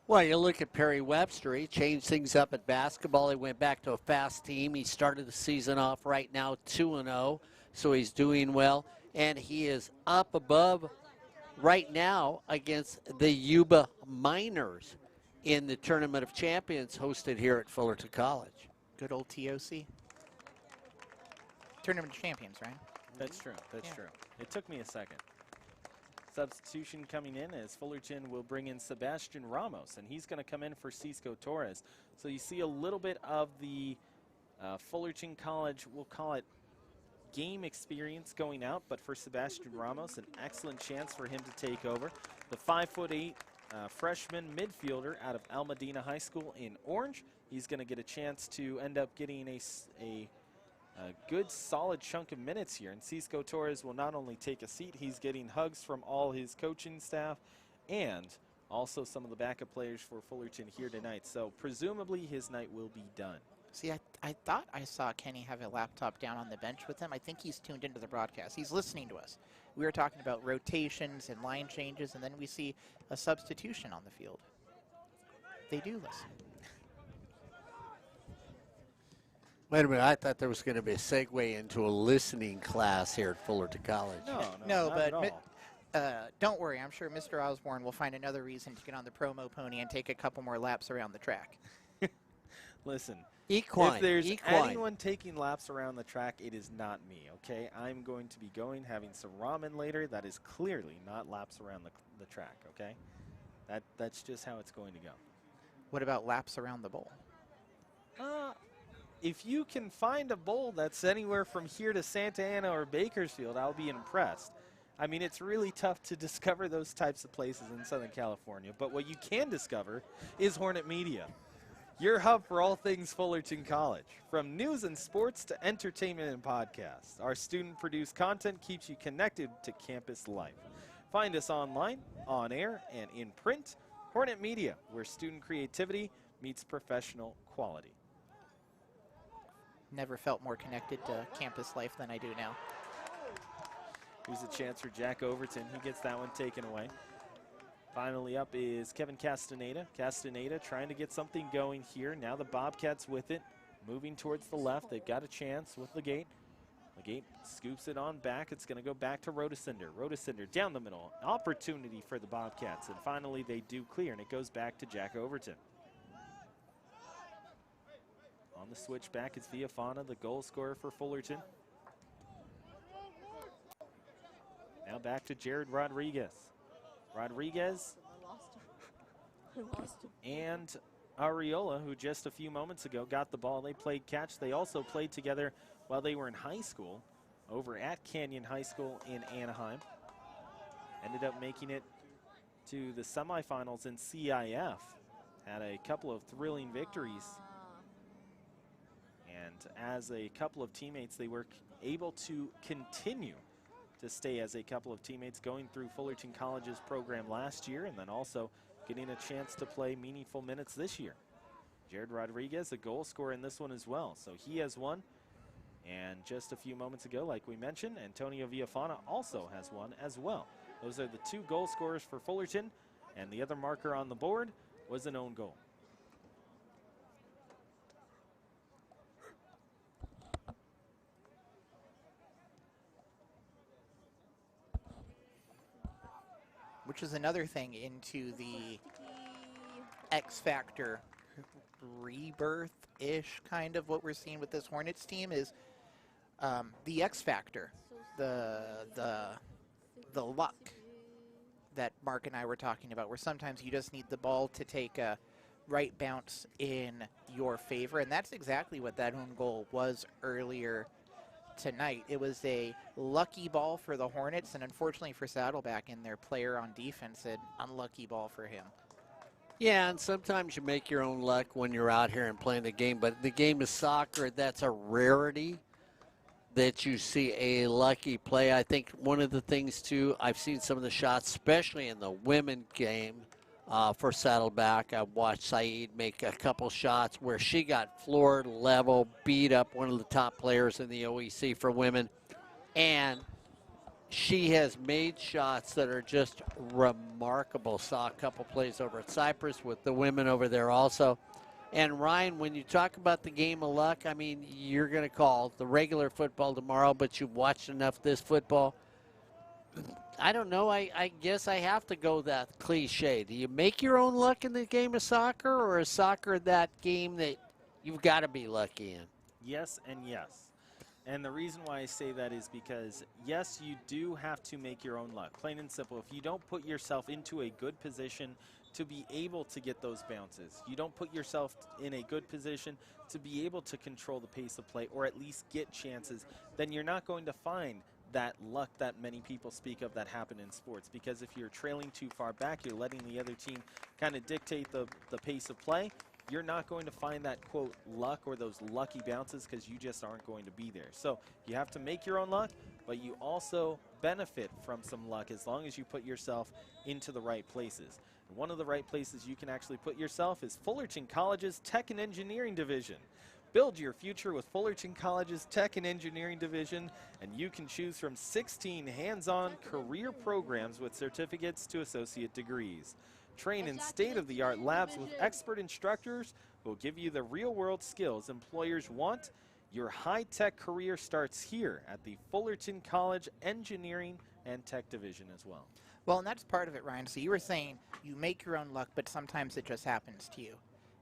Well, you look at Perry Webster. He changed things up at basketball. He went back to a fast team. He started the season off right now 2-0, so he's doing well. And he is up above right now against the Yuba Miners in the Tournament of Champions hosted here at Fullerton College. Good old TOC. Tournament of Champions, right? That's true. That's true. It took me a second. Substitution coming in as Fullerton will bring in Sebastian Ramos, and he's going to come in for Cisco Torres. So you see a little bit of the Fullerton College, we'll call it game experience going out, but for Sebastian Ramos, an excellent chance for him to take over. The 5'8" freshman midfielder out of El Medina High School in orange. He's going to get a chance to end up getting a good solid chunk of minutes here. And Cisco Torres will not only take a seat, he's getting hugs from all his coaching staff and also some of the backup players for Fullerton here tonight. So presumably his night will be done. See, I thought I saw Kenny have a laptop down on the bench with him. I think he's tuned into the broadcast. He's listening to us. We were talking about rotations and line changes, and then we see a substitution on the field. They do listen. Wait a minute, I thought there was going to be a segue into a listening class here at Fullerton College. No, not but at all. don't worry. I'm sure Mr. Osborne will find another reason to get on the promo pony and take a couple more laps around the track. Listen, Equine. if there's Equine. anyone taking laps around the track, it is not me, okay? I'm going to be going, having some ramen later. That is clearly not laps around the track, okay? That's just how it's going to go. What about laps around the bowl? If you can find a bowl that's anywhere from here to Santa Ana or Bakersfield, I'll be impressed. I mean, it's really tough to discover those types of places in Southern California, but what you can discover is Hornet Media, your hub for all things Fullerton College. From news and sports to entertainment and podcasts, our student-produced content keeps you connected to campus life. Find us online, on air, and in print. Hornet Media, where student creativity meets professional quality. Never felt more connected to campus life than I do now. Here's a chance for Jack Overton. He gets that one taken away. Finally up is Kevin Castaneda. Castaneda trying to get something going here. Now the Bobcats with it, moving towards the left. They've got a chance with Legate. Legate scoops it on back. It's going to go back to Rodecinder. Rodecinder down the middle. Opportunity for the Bobcats. And finally they do clear, and it goes back to Jack Overton. On the switch back is Viafana, the goal scorer for Fullerton. Now back to Jared Rodriguez. Rodriguez I lost him. and Ariola, who just a few moments ago got the ball. They played catch. They also played together while they were in high school over at Canyon High School in Anaheim. Ended up making it to the semifinals in CIF. Had a couple of thrilling victories. And as a couple of teammates, they were able to continue to stay as a couple of teammates going through Fullerton College's program last year and then also getting a chance to play meaningful minutes this year. Jared Rodriguez, a goal scorer in this one as well. So he has one. And just a few moments ago, like we mentioned, Antonio Viafana also has one as well. Those are the two goal scorers for Fullerton, and the other marker on the board was an own goal. Which is another thing into the X Factor rebirth-ish kind of what we're seeing with this Hornets team is the X Factor, the luck that Mark and I were talking about, where sometimes you just need the ball to take a right bounce in your favor, and that's exactly what that own goal was earlier tonight. It was a lucky ball for the Hornets, and unfortunately for Saddleback and their player on defense, an unlucky ball for him. Yeah, and sometimes you make your own luck when you're out here and playing the game, but the game is soccer. That's a rarity that you see a lucky play. I think one of the things, too, I've seen some of the shots, especially in the women game for Saddleback. I've watched Saeed make a couple shots where she got floored, level, beat up one of the top players in the OEC for women, and she has made shots that are just remarkable. Saw a couple plays over at Cypress with the women over there also. And Ryan, when you talk about the game of luck, I mean, you're going to call the regular football tomorrow, but you've watched enough of this football. I don't know. I guess I have to go that cliche. Do you make your own luck in the game of soccer, or is soccer that game that you've got to be lucky in? Yes and yes. And the reason why I say that is because, yes, you do have to make your own luck. Plain and simple. If you don't put yourself into a good position to be able to get those bounces, you don't put yourself in a good position to be able to control the pace of play or at least get chances, then you're not going to find that luck that many people speak of that happen in sports. Because if you're trailing too far back, you're letting the other team kind of dictate the pace of play, you're not going to find that, quote, luck or those lucky bounces because you just aren't going to be there. So you have to make your own luck, but you also benefit from some luck as long as you put yourself into the right places. And one of the right places you can actually put yourself is Fullerton College's Tech and Engineering Division. Build your future with Fullerton College's Tech and Engineering Division, and you can choose from 16 hands-on career programs with certificates to associate degrees. Train in state-of-the-art labs with expert instructors who will give you the real-world skills employers want. Your high-tech career starts here at the Fullerton College Engineering and Tech Division as well. Well, and that's part of it, Ryan. So you were saying you make your own luck, but sometimes it just happens to you.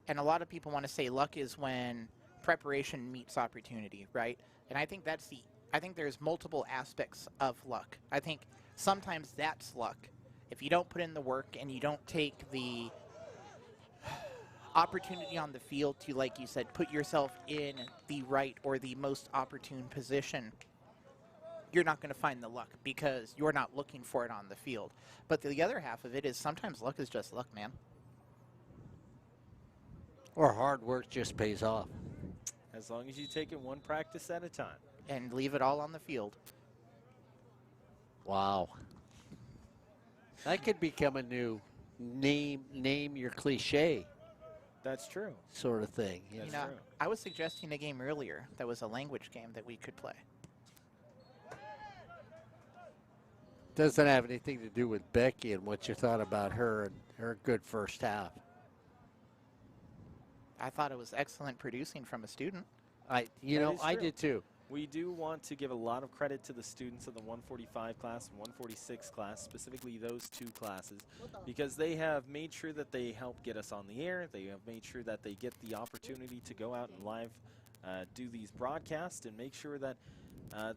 And a lot of people want to say luck is when preparation meets opportunity, right? And I think I think there's multiple aspects of luck. I think sometimes that's luck. If you don't put in the work and you don't take the opportunity on the field to, like you said, put yourself in the right or the most opportune position, you're not going to find the luck because you're not looking for it on the field. But the other half of it is sometimes luck is just luck, man. Or hard work just pays off. As long as you take it one practice at a time. And leave it all on the field. Wow. That could become a new name your cliche That's true. sort of thing. That's You know, true. I was suggesting a game earlier that was a language game that we could play. Doesn't have anything to do with Becky and what you thought about her and her good first half. I thought it was excellent producing from a student. I That is true. did too. We do want to give a lot of credit to the students of the 145 class and 146 class, specifically those two classes, because they have made sure that they help get us on the air. They have made sure that they get the opportunity to go out and live do these broadcasts and make sure that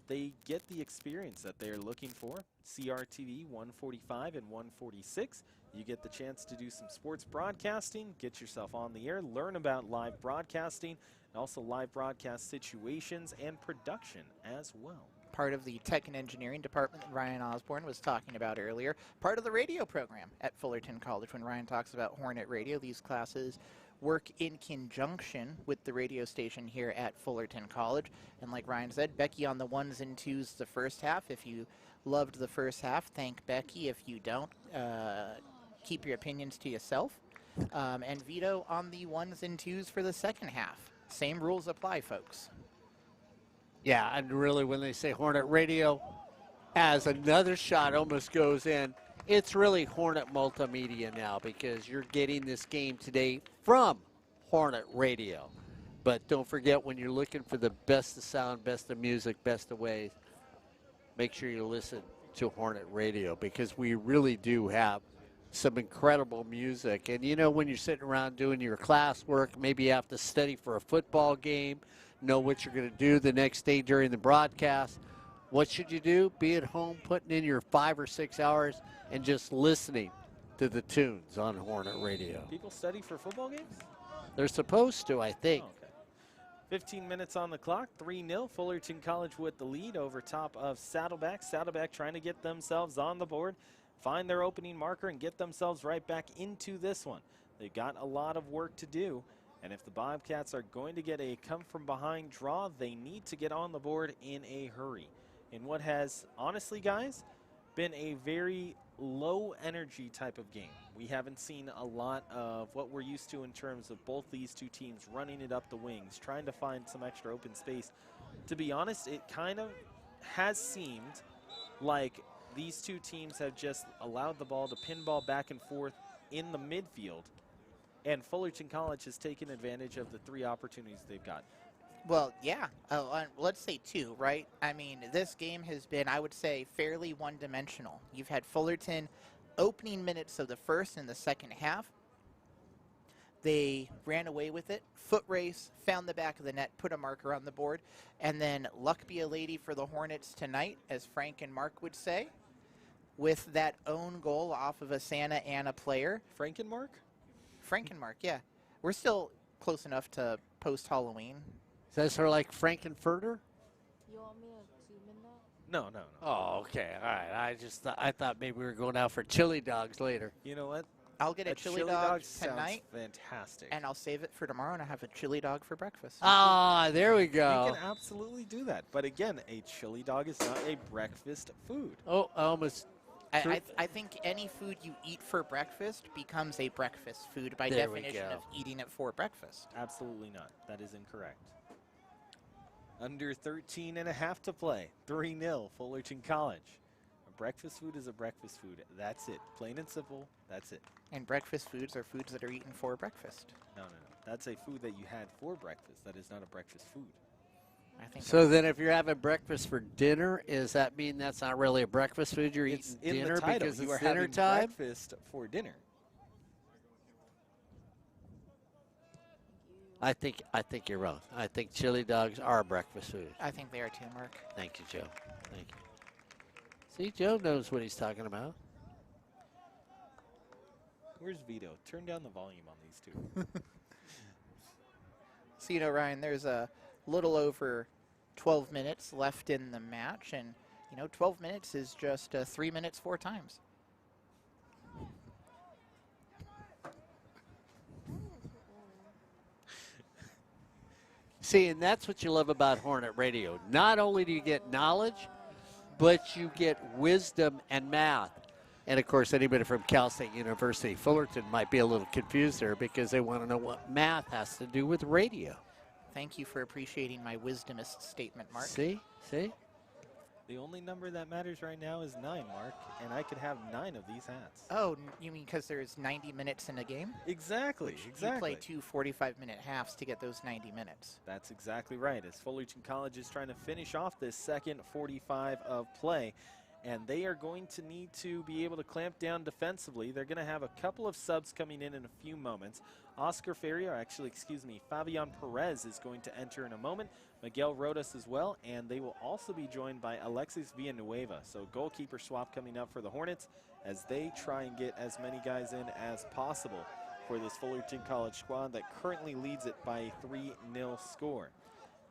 they get the experience that they're looking for. CRTV 145 and 146. You get the chance to do some sports broadcasting, get yourself on the air, learn about live broadcasting, and also live broadcast situations and production as well. Part of the tech and engineering department that Ryan Osborne was talking about earlier. Part of the radio program at Fullerton College. When Ryan talks about Hornet Radio, these classes work in conjunction with the radio station here at Fullerton College. And like Ryan said, Becky on the ones and twos the first half. If you loved the first half, thank Becky. If you don't, keep your opinions to yourself. And Vito on the ones and twos for the second half. Same rules apply, folks. Yeah, and really when they say Hornet Radio, as another shot almost goes in, it's really Hornet Multimedia now because you're getting this game today from Hornet Radio. But don't forget, when you're looking for the best of sound, best of music, best of ways, make sure you listen to Hornet Radio because we really do have some incredible music. And you know, when you're sitting around doing your classwork, maybe you have to study for a football game, know what you're going to do the next day during the broadcast. What should you do? Be at home putting in your 5 or 6 hours and just listening to the tunes on Hornet Radio. People study for football games? They're supposed to, I think. Oh, okay. 15 minutes on the clock, 3-0. Fullerton College with the lead over top of Saddleback. Saddleback trying to get themselves on the board, find their opening marker, and get themselves right back into this one. They've got a lot of work to do, and if the Bobcats are going to get a come-from-behind draw, they need to get on the board in a hurry. In what has, honestly, guys, been a very low-energy type of game. We haven't seen a lot of what we're used to in terms of both these two teams running it up the wings, trying to find some extra open space. To be honest, it kind of has seemed like these two teams have just allowed the ball to pinball back and forth in the midfield, and Fullerton College has taken advantage of the 3 opportunities they've got. Well, yeah. Let's say 2, right? I mean, this game has been, I would say, fairly one-dimensional. You've had Fullerton opening minutes of the first and the second half They ran away with it, foot race, found the back of the net, put a marker on the board, and then luck be a lady for the Hornets tonight, as Frank and Mark would say, with that own goal off of a Santa Ana player. Frankenmark? Frank and Mark, yeah. We're still close enough to post-Halloween. Is that sort of like Frankenfurter? You want me to 2 minute? No, no, no. Oh, okay. All right. I thought maybe we were going out for chili dogs later. You know what? I'll get a chili dog tonight, sounds fantastic. and I'll save it for tomorrow, and I'll have a chili dog for breakfast. Ah, there we You go. can absolutely do that. But again, a chili dog is not a breakfast food. Oh, I almost. I think any food you eat for breakfast becomes a breakfast food by There we definition go. of eating it for breakfast. Absolutely not. That is incorrect. Under 13 and a half to play. 3-0, Fullerton College. A breakfast food is a breakfast food. That's it. Plain and simple. That's it. And breakfast foods are foods that are eaten for breakfast. No, no, no. That's a food that you had for breakfast. That is not a breakfast food. I think So then, if you're having breakfast for dinner, does that mean that's not really a breakfast food? You're It's eating in dinner the title. because You it's are dinner having time? breakfast for dinner. I think you're wrong. I think chili dogs are a breakfast food. I think they are too, Mark. Thank you, Joe. Thank you. See, Joe knows what he's talking about. Where's Vito? Turn down the volume on these two. So, you know, Ryan, there's a little over 12 minutes left in the match, and, 12 minutes is just 3 minutes 4 times. See, and that's what you love about Hornet Radio. Not only do you get knowledge, but you get wisdom and math. And, of course, anybody from Cal State University, Fullerton might be a little confused there because they want to know what math has to do with radio. Thank you for appreciating my wisdomist statement, Mark. See? The only number that matters right now is 9, Mark, and I could have 9 of these hats. Oh, you mean because there's 90 minutes in a game? Exactly, You exactly. play 2 45-minute halves to get those 90 minutes. That's exactly right. As Fullerton College is trying to finish off this second 45 of play, and they are going to need to be able to clamp down defensively. They're going to have a couple of subs coming in a few moments. Fabian Perez is going to enter in a moment. Miguel Rodas as well, and they will also be joined by Alexis Villanueva. So goalkeeper swap coming up for the Hornets as they try and get as many guys in as possible for this Fullerton College squad that currently leads it by a 3-0 score.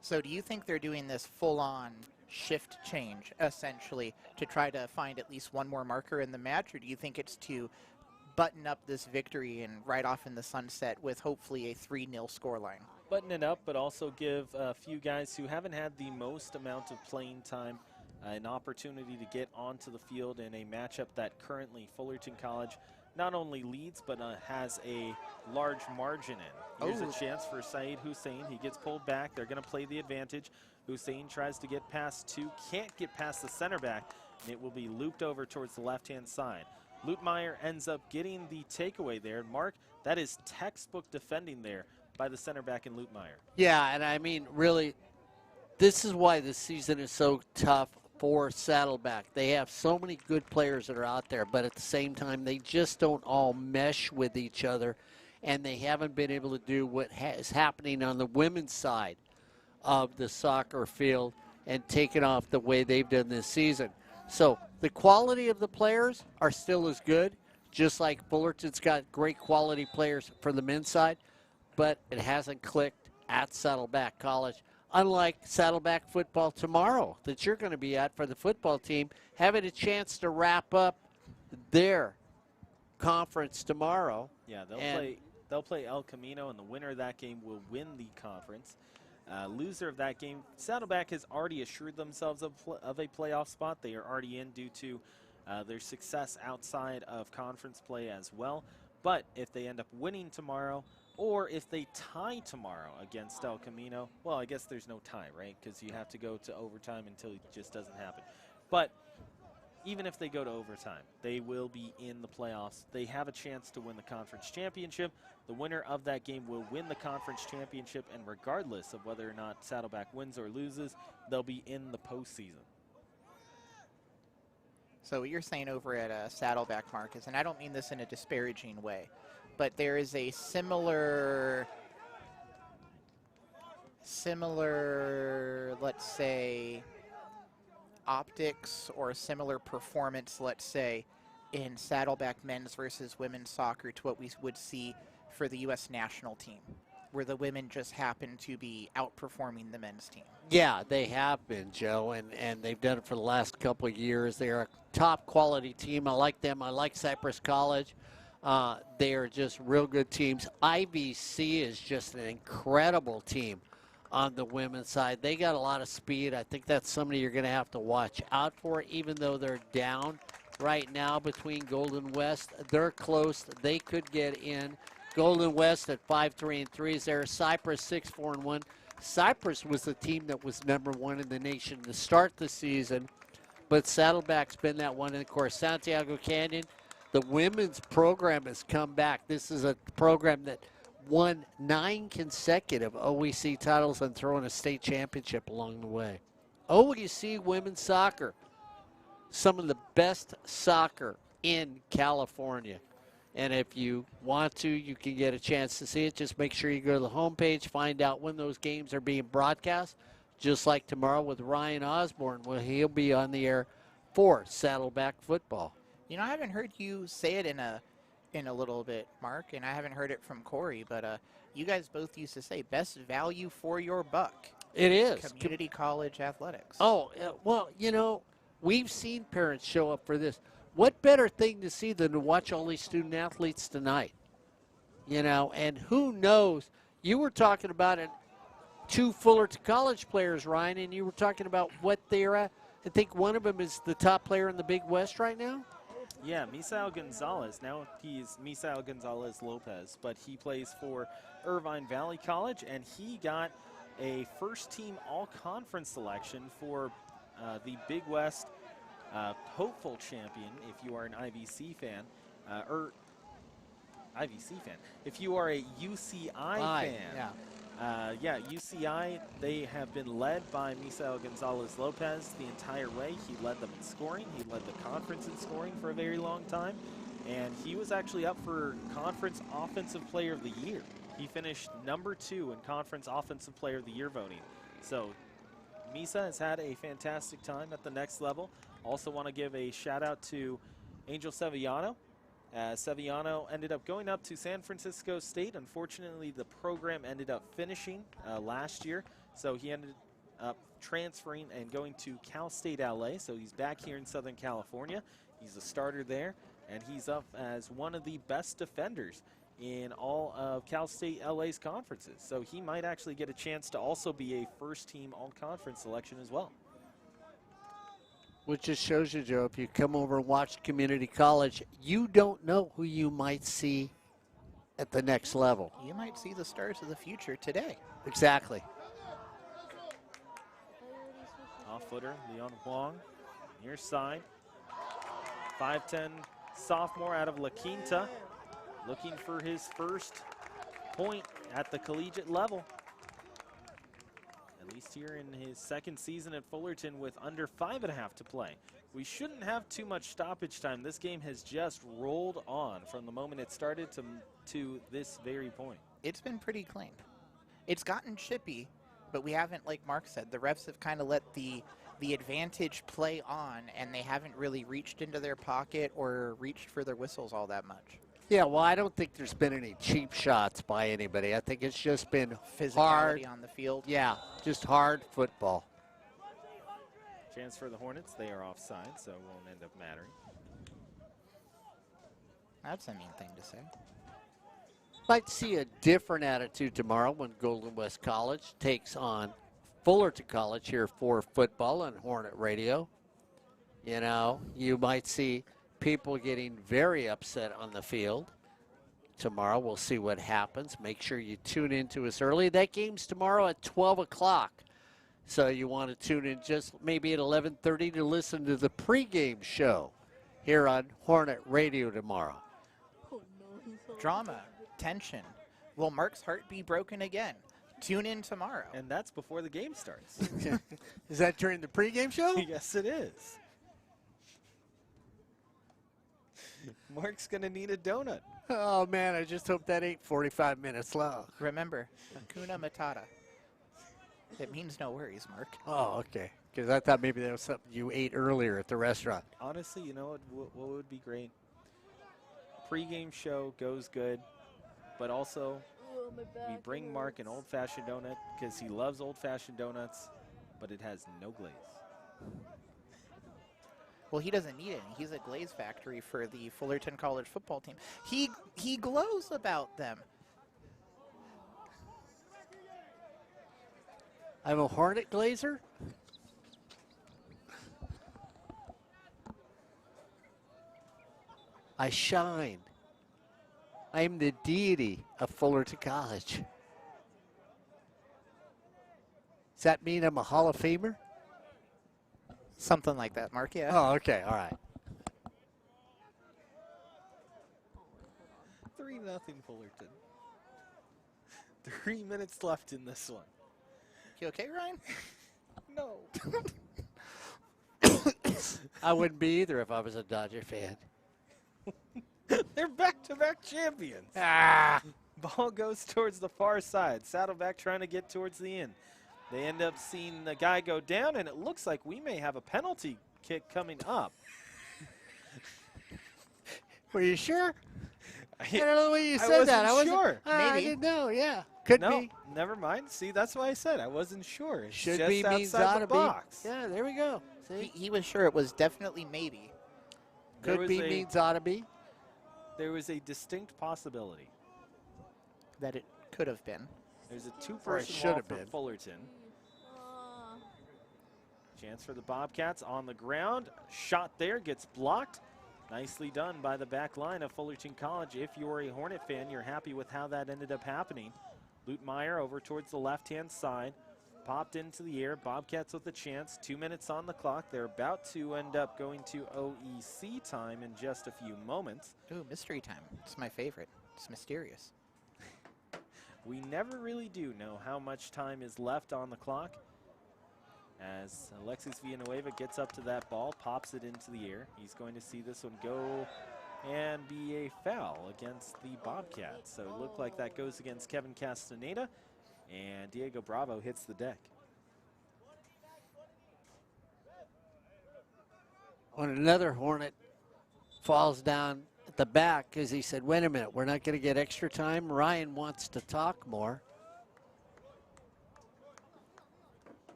So do you think they're doing this full-on shift change, essentially, to try to find at least one more marker in the match, or do you think it's to button up this victory and ride off in the sunset with hopefully a 3-0 scoreline? Button it up, but also give a few guys who haven't had the most amount of playing time an opportunity to get onto the field in a matchup that currently Fullerton College not only leads, but has a large margin in. Here's a chance for Saeed Hussein. He gets pulled back. They're going to play the advantage. Hussein tries to get past 2, can't get past the center back, and it will be looped over towards the left-hand side. Lutmeyer ends up getting the takeaway there. Mark, that is textbook defending there by the center back in Lutmeyer. Yeah, and I mean, really, this is why this season is so tough for Saddleback. They have so many good players that are out there, but at the same time, they just don't all mesh with each other, and they haven't been able to do what is happening on the women's side of the soccer field and take it off the way they've done this season. So the quality of the players are still as good, just like Fullerton's got great quality players for the men's side, but it hasn't clicked at Saddleback College. Unlike Saddleback football tomorrow that you're going to be at for the football team, having a chance to wrap up their conference tomorrow. Yeah, they'll play El Camino, and the winner of that game will win the conference. Loser of that game, Saddleback has already assured themselves of a playoff spot. They are already in due to their success outside of conference play as well. But if they end up winning tomorrow, or if they tie tomorrow against El Camino, well, I guess there's no tie, right? Because you have to go to overtime until it just doesn't happen. But even if they go to overtime, they will be in the playoffs. They have a chance to win the conference championship. The winner of that game will win the conference championship, and regardless of whether or not Saddleback wins or loses, they'll be in the postseason. So what you're saying over at Saddleback, Marcus, and I don't mean this in a disparaging way, but there is a similar, let's say, optics or similar performance, let's say, in Saddleback men's versus women's soccer to what we would see for the U.S. national team, where the women just happen to be outperforming the men's team. Yeah, they have been, Joe, and they've done it for the last couple of years. They're a top quality team. I like them. I like Cypress College. They are just real good teams. IVC is just an incredible team on the women's side. They got a lot of speed. I think that's somebody you're going to have to watch out for, even though they're down right now between Golden West. They're close. They could get in. Golden West at 5-3-3 is there. Cypress 6-4-1. Cypress was the team that was #1 in the nation to start the season, but Saddleback's been that one. And, of course, Santiago Canyon, the women's program has come back. This is a program that won 9 consecutive OEC titles and thrown a state championship along the way. OEC women's soccer, some of the best soccer in California. And if you want to, you can get a chance to see it. Just make sure you go to the homepage, find out when those games are being broadcast, just like tomorrow with Ryan Osborne, where he'll be on the air for Saddleback football. You know, I haven't heard you say it in a little bit, Mark, and I haven't heard it from Corey, but you guys both used to say best value for your buck. It is. Community college athletics. Oh, well, you know, we've seen parents show up for this. What better thing to see than to watch all these student athletes tonight? You know, and who knows? You were talking about it, 2 Fullerton College players, Ryan, and you were talking about what they're at. I think one of them is the top player in the Big West right now. Yeah, Misael Gonzalez. Now he's Misael Gonzalez Lopez, but he plays for Irvine Valley College, and he got a first-team all-conference selection for the Big West hopeful champion, if you are an IVC fan, if you are a UCI fan. Yeah, UCI, they have been led by Misael Gonzalez Lopez the entire way. He led them in scoring. He led the conference in scoring for a very long time. And he was actually up for Conference Offensive Player of the Year. He finished #2 in Conference Offensive Player of the Year voting. So Misa has had a fantastic time at the next level. Also want to give a shout out to Angel Sevillano. Sevillano ended up going up to San Francisco State. Unfortunately, the program ended up finishing last year, so he ended up transferring and going to Cal State LA. So he's back here in Southern California. He's a starter there, and he's up as one of the best defenders in all of Cal State LA's conferences. So he might actually get a chance to also be a first-team all-conference selection as well. Which just shows you, Joe, if you come over and watch community college, you don't know who you might see at the next level. You might see the stars of the future today. Exactly. Off footer, Leon Huang, near side. 5'10" sophomore out of La Quinta, looking for his first point at the collegiate level. At least here in his second season at Fullerton with under 5.5 to play. We shouldn't have too much stoppage time. This game has just rolled on from the moment it started to this very point. It's been pretty clean. It's gotten chippy, but we haven't, like Mark said, the refs have kind of let the advantage play on, and they haven't really reached into their pocket or reached for their whistles all that much. Yeah, well, I don't think there's been any cheap shots by anybody. I think it's just been Physicality hard on the field. Yeah, just hard football. Chance for the Hornets. They are offside, so it won't end up mattering. That's a mean thing to say. Might see a different attitude tomorrow when Golden West College takes on Fullerton College here for football on Hornet Radio. You know, you might see people getting very upset on the field. Tomorrow we'll see what happens. Make sure you tune in to us early. That game's tomorrow at 12 o'clock. So you want to tune in just maybe at 11:30 to listen to the pregame show here on Hornet Radio tomorrow. Oh no, he's so Drama, tension. Will Mark's heart be broken again? Tune in tomorrow. And that's before the game starts. Is that during the pregame show? Yes, it is. Mark's going to need a donut. Oh, man, I just hope that ain't 45 minutes long. Remember, Hakuna Matata. It means no worries, Mark. Oh, okay. Because I thought maybe that was something you ate earlier at the restaurant. Honestly, you know what would be great? Pre-game show goes good, but also Oh, my we back bring Mark an hurts. old-fashioned donut because he loves old-fashioned donuts, but it has no glaze. Well, he doesn't need any. He's a glaze factory for the Fullerton College football team. He glows about them. I'm a Hornet Glazer. I shine. I am the deity of Fullerton College. Does that mean I'm a Hall of Famer? Something like that, Mark, yeah. Oh, okay, all right. 3-0 Fullerton. 3 minutes left in this one. You okay, Ryan? No. I wouldn't be either if I was a Dodger fan. They're back-to-back champions. Ah! Ball goes towards the far side. Saddleback trying to get towards the end. They end up seeing the guy go down, and it looks like we may have a penalty kick coming up. Were you sure? I don't know the way you I said that. wasn't I wasn't sure. I Maybe. didn't know, yeah. Could No, be. never mind. See, that's why I said I wasn't sure. It's Should just be means outside ought the to box. be. Yeah, there we go. See? He was sure it was definitely maybe. There Could was be a- means ought to be. There was a distinct possibility. That it could have been. There's a Or it two-person should wall have for been. Fullerton. Ah. Chance for the Bobcats on the ground. Shot there, gets blocked. Nicely done by the back line of Fullerton College. If you're a Hornet fan, you're happy with how that ended up happening. Lutemeyer over towards the left-hand side. Popped into the air. Bobcats with a chance. 2 minutes on the clock. They're about to end up going to OEC time in just a few moments. Ooh, mystery time. It's my favorite. It's mysterious. We never really do know how much time is left on the clock. As Alexis Villanueva gets up to that ball, pops it into the air. He's going to see this one go and be a foul against the Bobcats. So it looked like that goes against Kevin Castaneda, and Diego Bravo hits the deck. When another Hornet falls down at the back because he said, wait a minute, we're not going to get extra time. Ryan wants to talk more.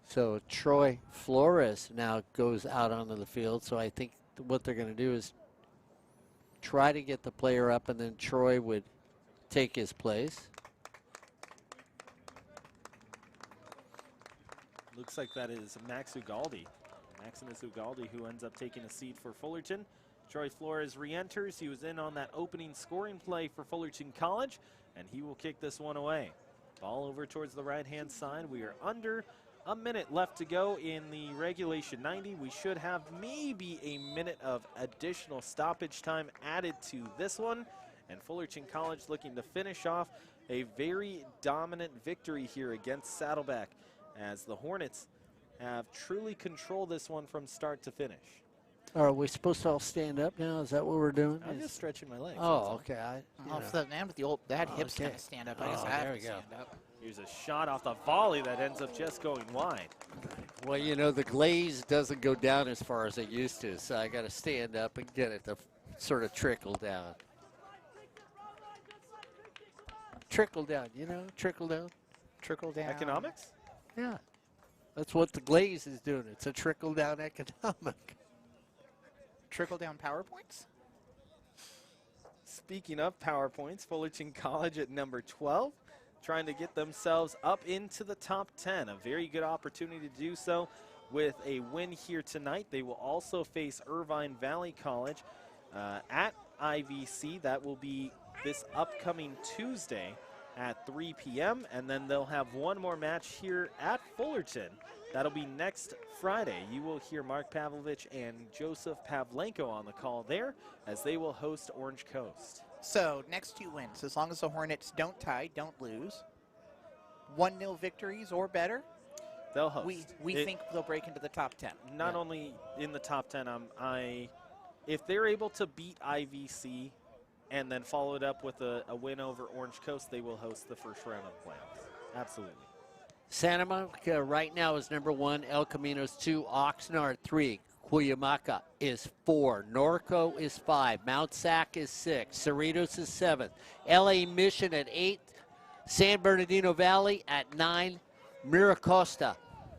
So Troy Flores now goes out onto the field. So I think what they're going to do is try to get the player up, and then Troy would take his place. Looks like that is Max Ugaldi. Maximus Ugaldi, who ends up taking a seat for Fullerton. Troy Flores re-enters. He was in on that opening scoring play for Fullerton College, and he will kick this one away. Ball over towards the right-hand side. We are under a minute left to go in the regulation 90. We should have maybe a minute of additional stoppage time added to this one. And Fullerton College looking to finish off a very dominant victory here against Saddleback, as the Hornets have truly controlled this one from start to finish. Are we supposed to all stand up now? Is that what we're doing? I'm just stretching my legs. Oh, okay. Off the man with the old that hips Okay. kind of stand up. I guess Oh, I have there to we go. stand up. Here's a shot off the volley that ends up just going wide. Well, you know, the glaze doesn't go down as far as it used to, so I got to stand up and get it to sort of trickle down. Trickle down, you know, trickle down. Trickle down. Economics? Yeah. That's what the glaze is doing. It's a trickle down economic. Trickle down PowerPoints. Speaking of PowerPoints, Fullerton College at number 12, trying to get themselves up into the top 10. A very good opportunity to do so with a win here tonight. They will also face Irvine Valley College at IVC. That will be this upcoming Tuesday at 3 p.m. And then they'll have one more match here at Fullerton. That'll be next Friday. You will hear Mark Pavlovich and Joseph Pavlenko on the call there, as they will host Orange Coast. So next 2 wins, as long as the Hornets don't tie, don't lose. 1-0 victories or better. They'll host. We think they'll break into the top 10. Not only in the top 10, I if they're able to beat IVC and then follow it up with a win over Orange Coast, they will host the first round of the playoffs. Absolutely. Santa Monica right now is number 1. El Camino's 2. Oxnard 3. Cuyamaca is 4. Norco is 5. Mount Sac is 6. Cerritos is 7. LA Mission at 8. San Bernardino Valley at 9. Miracosta,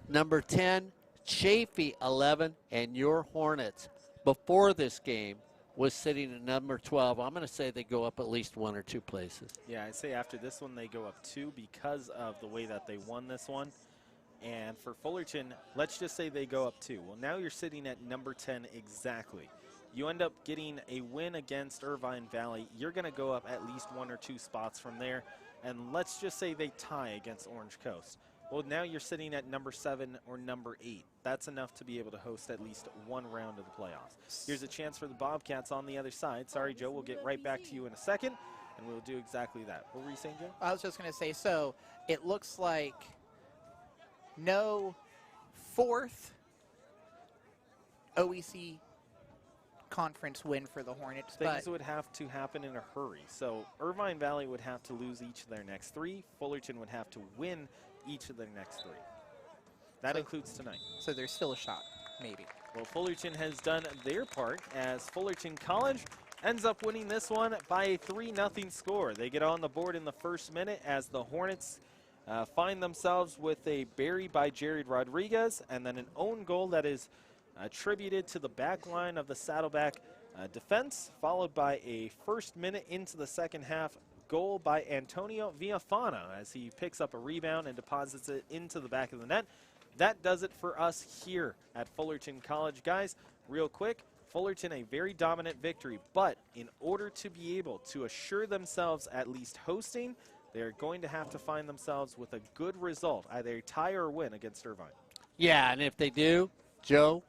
number 10. Chaffee, 11. And your Hornets, before this game, was sitting at number 12. I'm going to say they go up at least 1 or 2 places. Yeah, I'd say after this one, they go up 2 because of the way that they won this one. And for Fullerton, let's just say they go up 2. Well, now you're sitting at number 10 exactly. You end up getting a win against Irvine Valley. You're going to go up at least 1 or 2 spots from there. And let's just say they tie against Orange Coast. Well, now you're sitting at number 7 or number 8. That's enough to be able to host at least 1 round of the playoffs. Here's a chance for the Bobcats on the other side. Sorry, Joe, we'll get right back to you in a second, and we'll do exactly that. What were you saying, Joe? I was just going to say, so it looks like no 4th OEC conference win for the Hornets. Things would have to happen in a hurry. So Irvine Valley would have to lose each of their next 3. Fullerton would have to win each of their next 3. That includes tonight. So there's still a shot, maybe. Well, Fullerton has done their part as Fullerton College ends up winning this one by a 3-0 score. They get on the board in the first minute as the Hornets find themselves with a bury by Jared Rodriguez and then an own goal that is attributed to the back line of the Saddleback defense, followed by a first minute into the second half goal by Antonio Villafana as he picks up a rebound and deposits it into the back of the net. That does it for us here at Fullerton College. Guys, real quick, Fullerton a very dominant victory, but in order to be able to assure themselves at least hosting, they're going to have to find themselves with a good result, either a tie or a win against Irvine. Yeah, and if they do, Joe,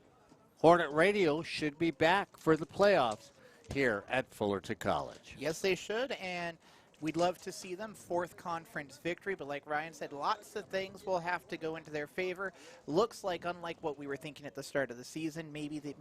Hornet Radio should be back for the playoffs here at Fullerton College. Yes, they should, and we'd love to see them 4th conference victory, but like Ryan said, lots of things will have to go into their favor. Looks like, unlike what we were thinking at the start of the season, maybe they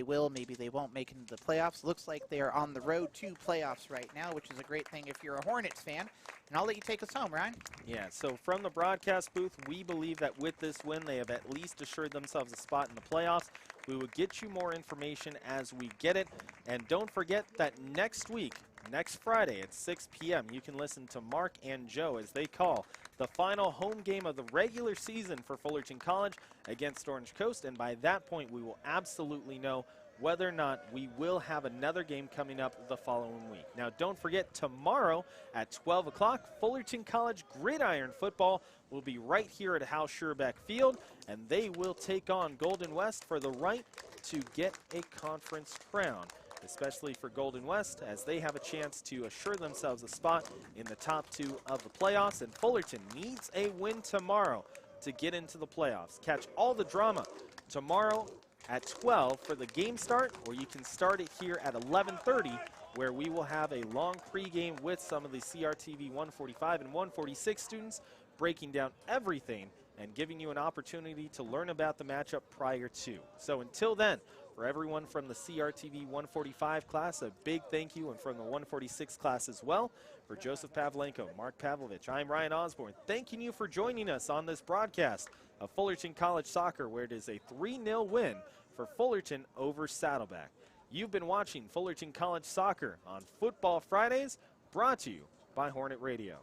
will, maybe they won't make it into the playoffs. Looks like they are on the road to playoffs right now, which is a great thing if you're a Hornets fan. And I'll let you take us home, Ryan. Yeah, so from the broadcast booth, we believe that with this win, they have at least assured themselves a spot in the playoffs. We will get you more information as we get it. And don't forget that next week, next Friday at 6 p.m., you can listen to Mark and Joe as they call the final home game of the regular season for Fullerton College against Orange Coast. And by that point, we will absolutely know whether or not we will have another game coming up the following week. Now, don't forget, tomorrow at 12 o'clock, Fullerton College Gridiron Football will be right here at Hal Scherbeck Field, and they will take on Golden West for the right to get a conference crown, especially for Golden West, as they have a chance to assure themselves a spot in the top 2 of the playoffs, and Fullerton needs a win tomorrow to get into the playoffs. Catch all the drama tomorrow at 12 for the game start, or you can start it here at 11:30, where we will have a long pregame with some of the CRTV 145 and 146 students breaking down everything and giving you an opportunity to learn about the matchup prior to. So until then, for everyone from the CRTV 145 class, a big thank you, and from the 146 class as well. For Joseph Pavlenko, Mark Pavlovich, I'm Ryan Osborne, thanking you for joining us on this broadcast of Fullerton College Soccer, where it is a 3-0 win for Fullerton over Saddleback. You've been watching Fullerton College Soccer on Football Fridays, brought to you by Hornet Radio.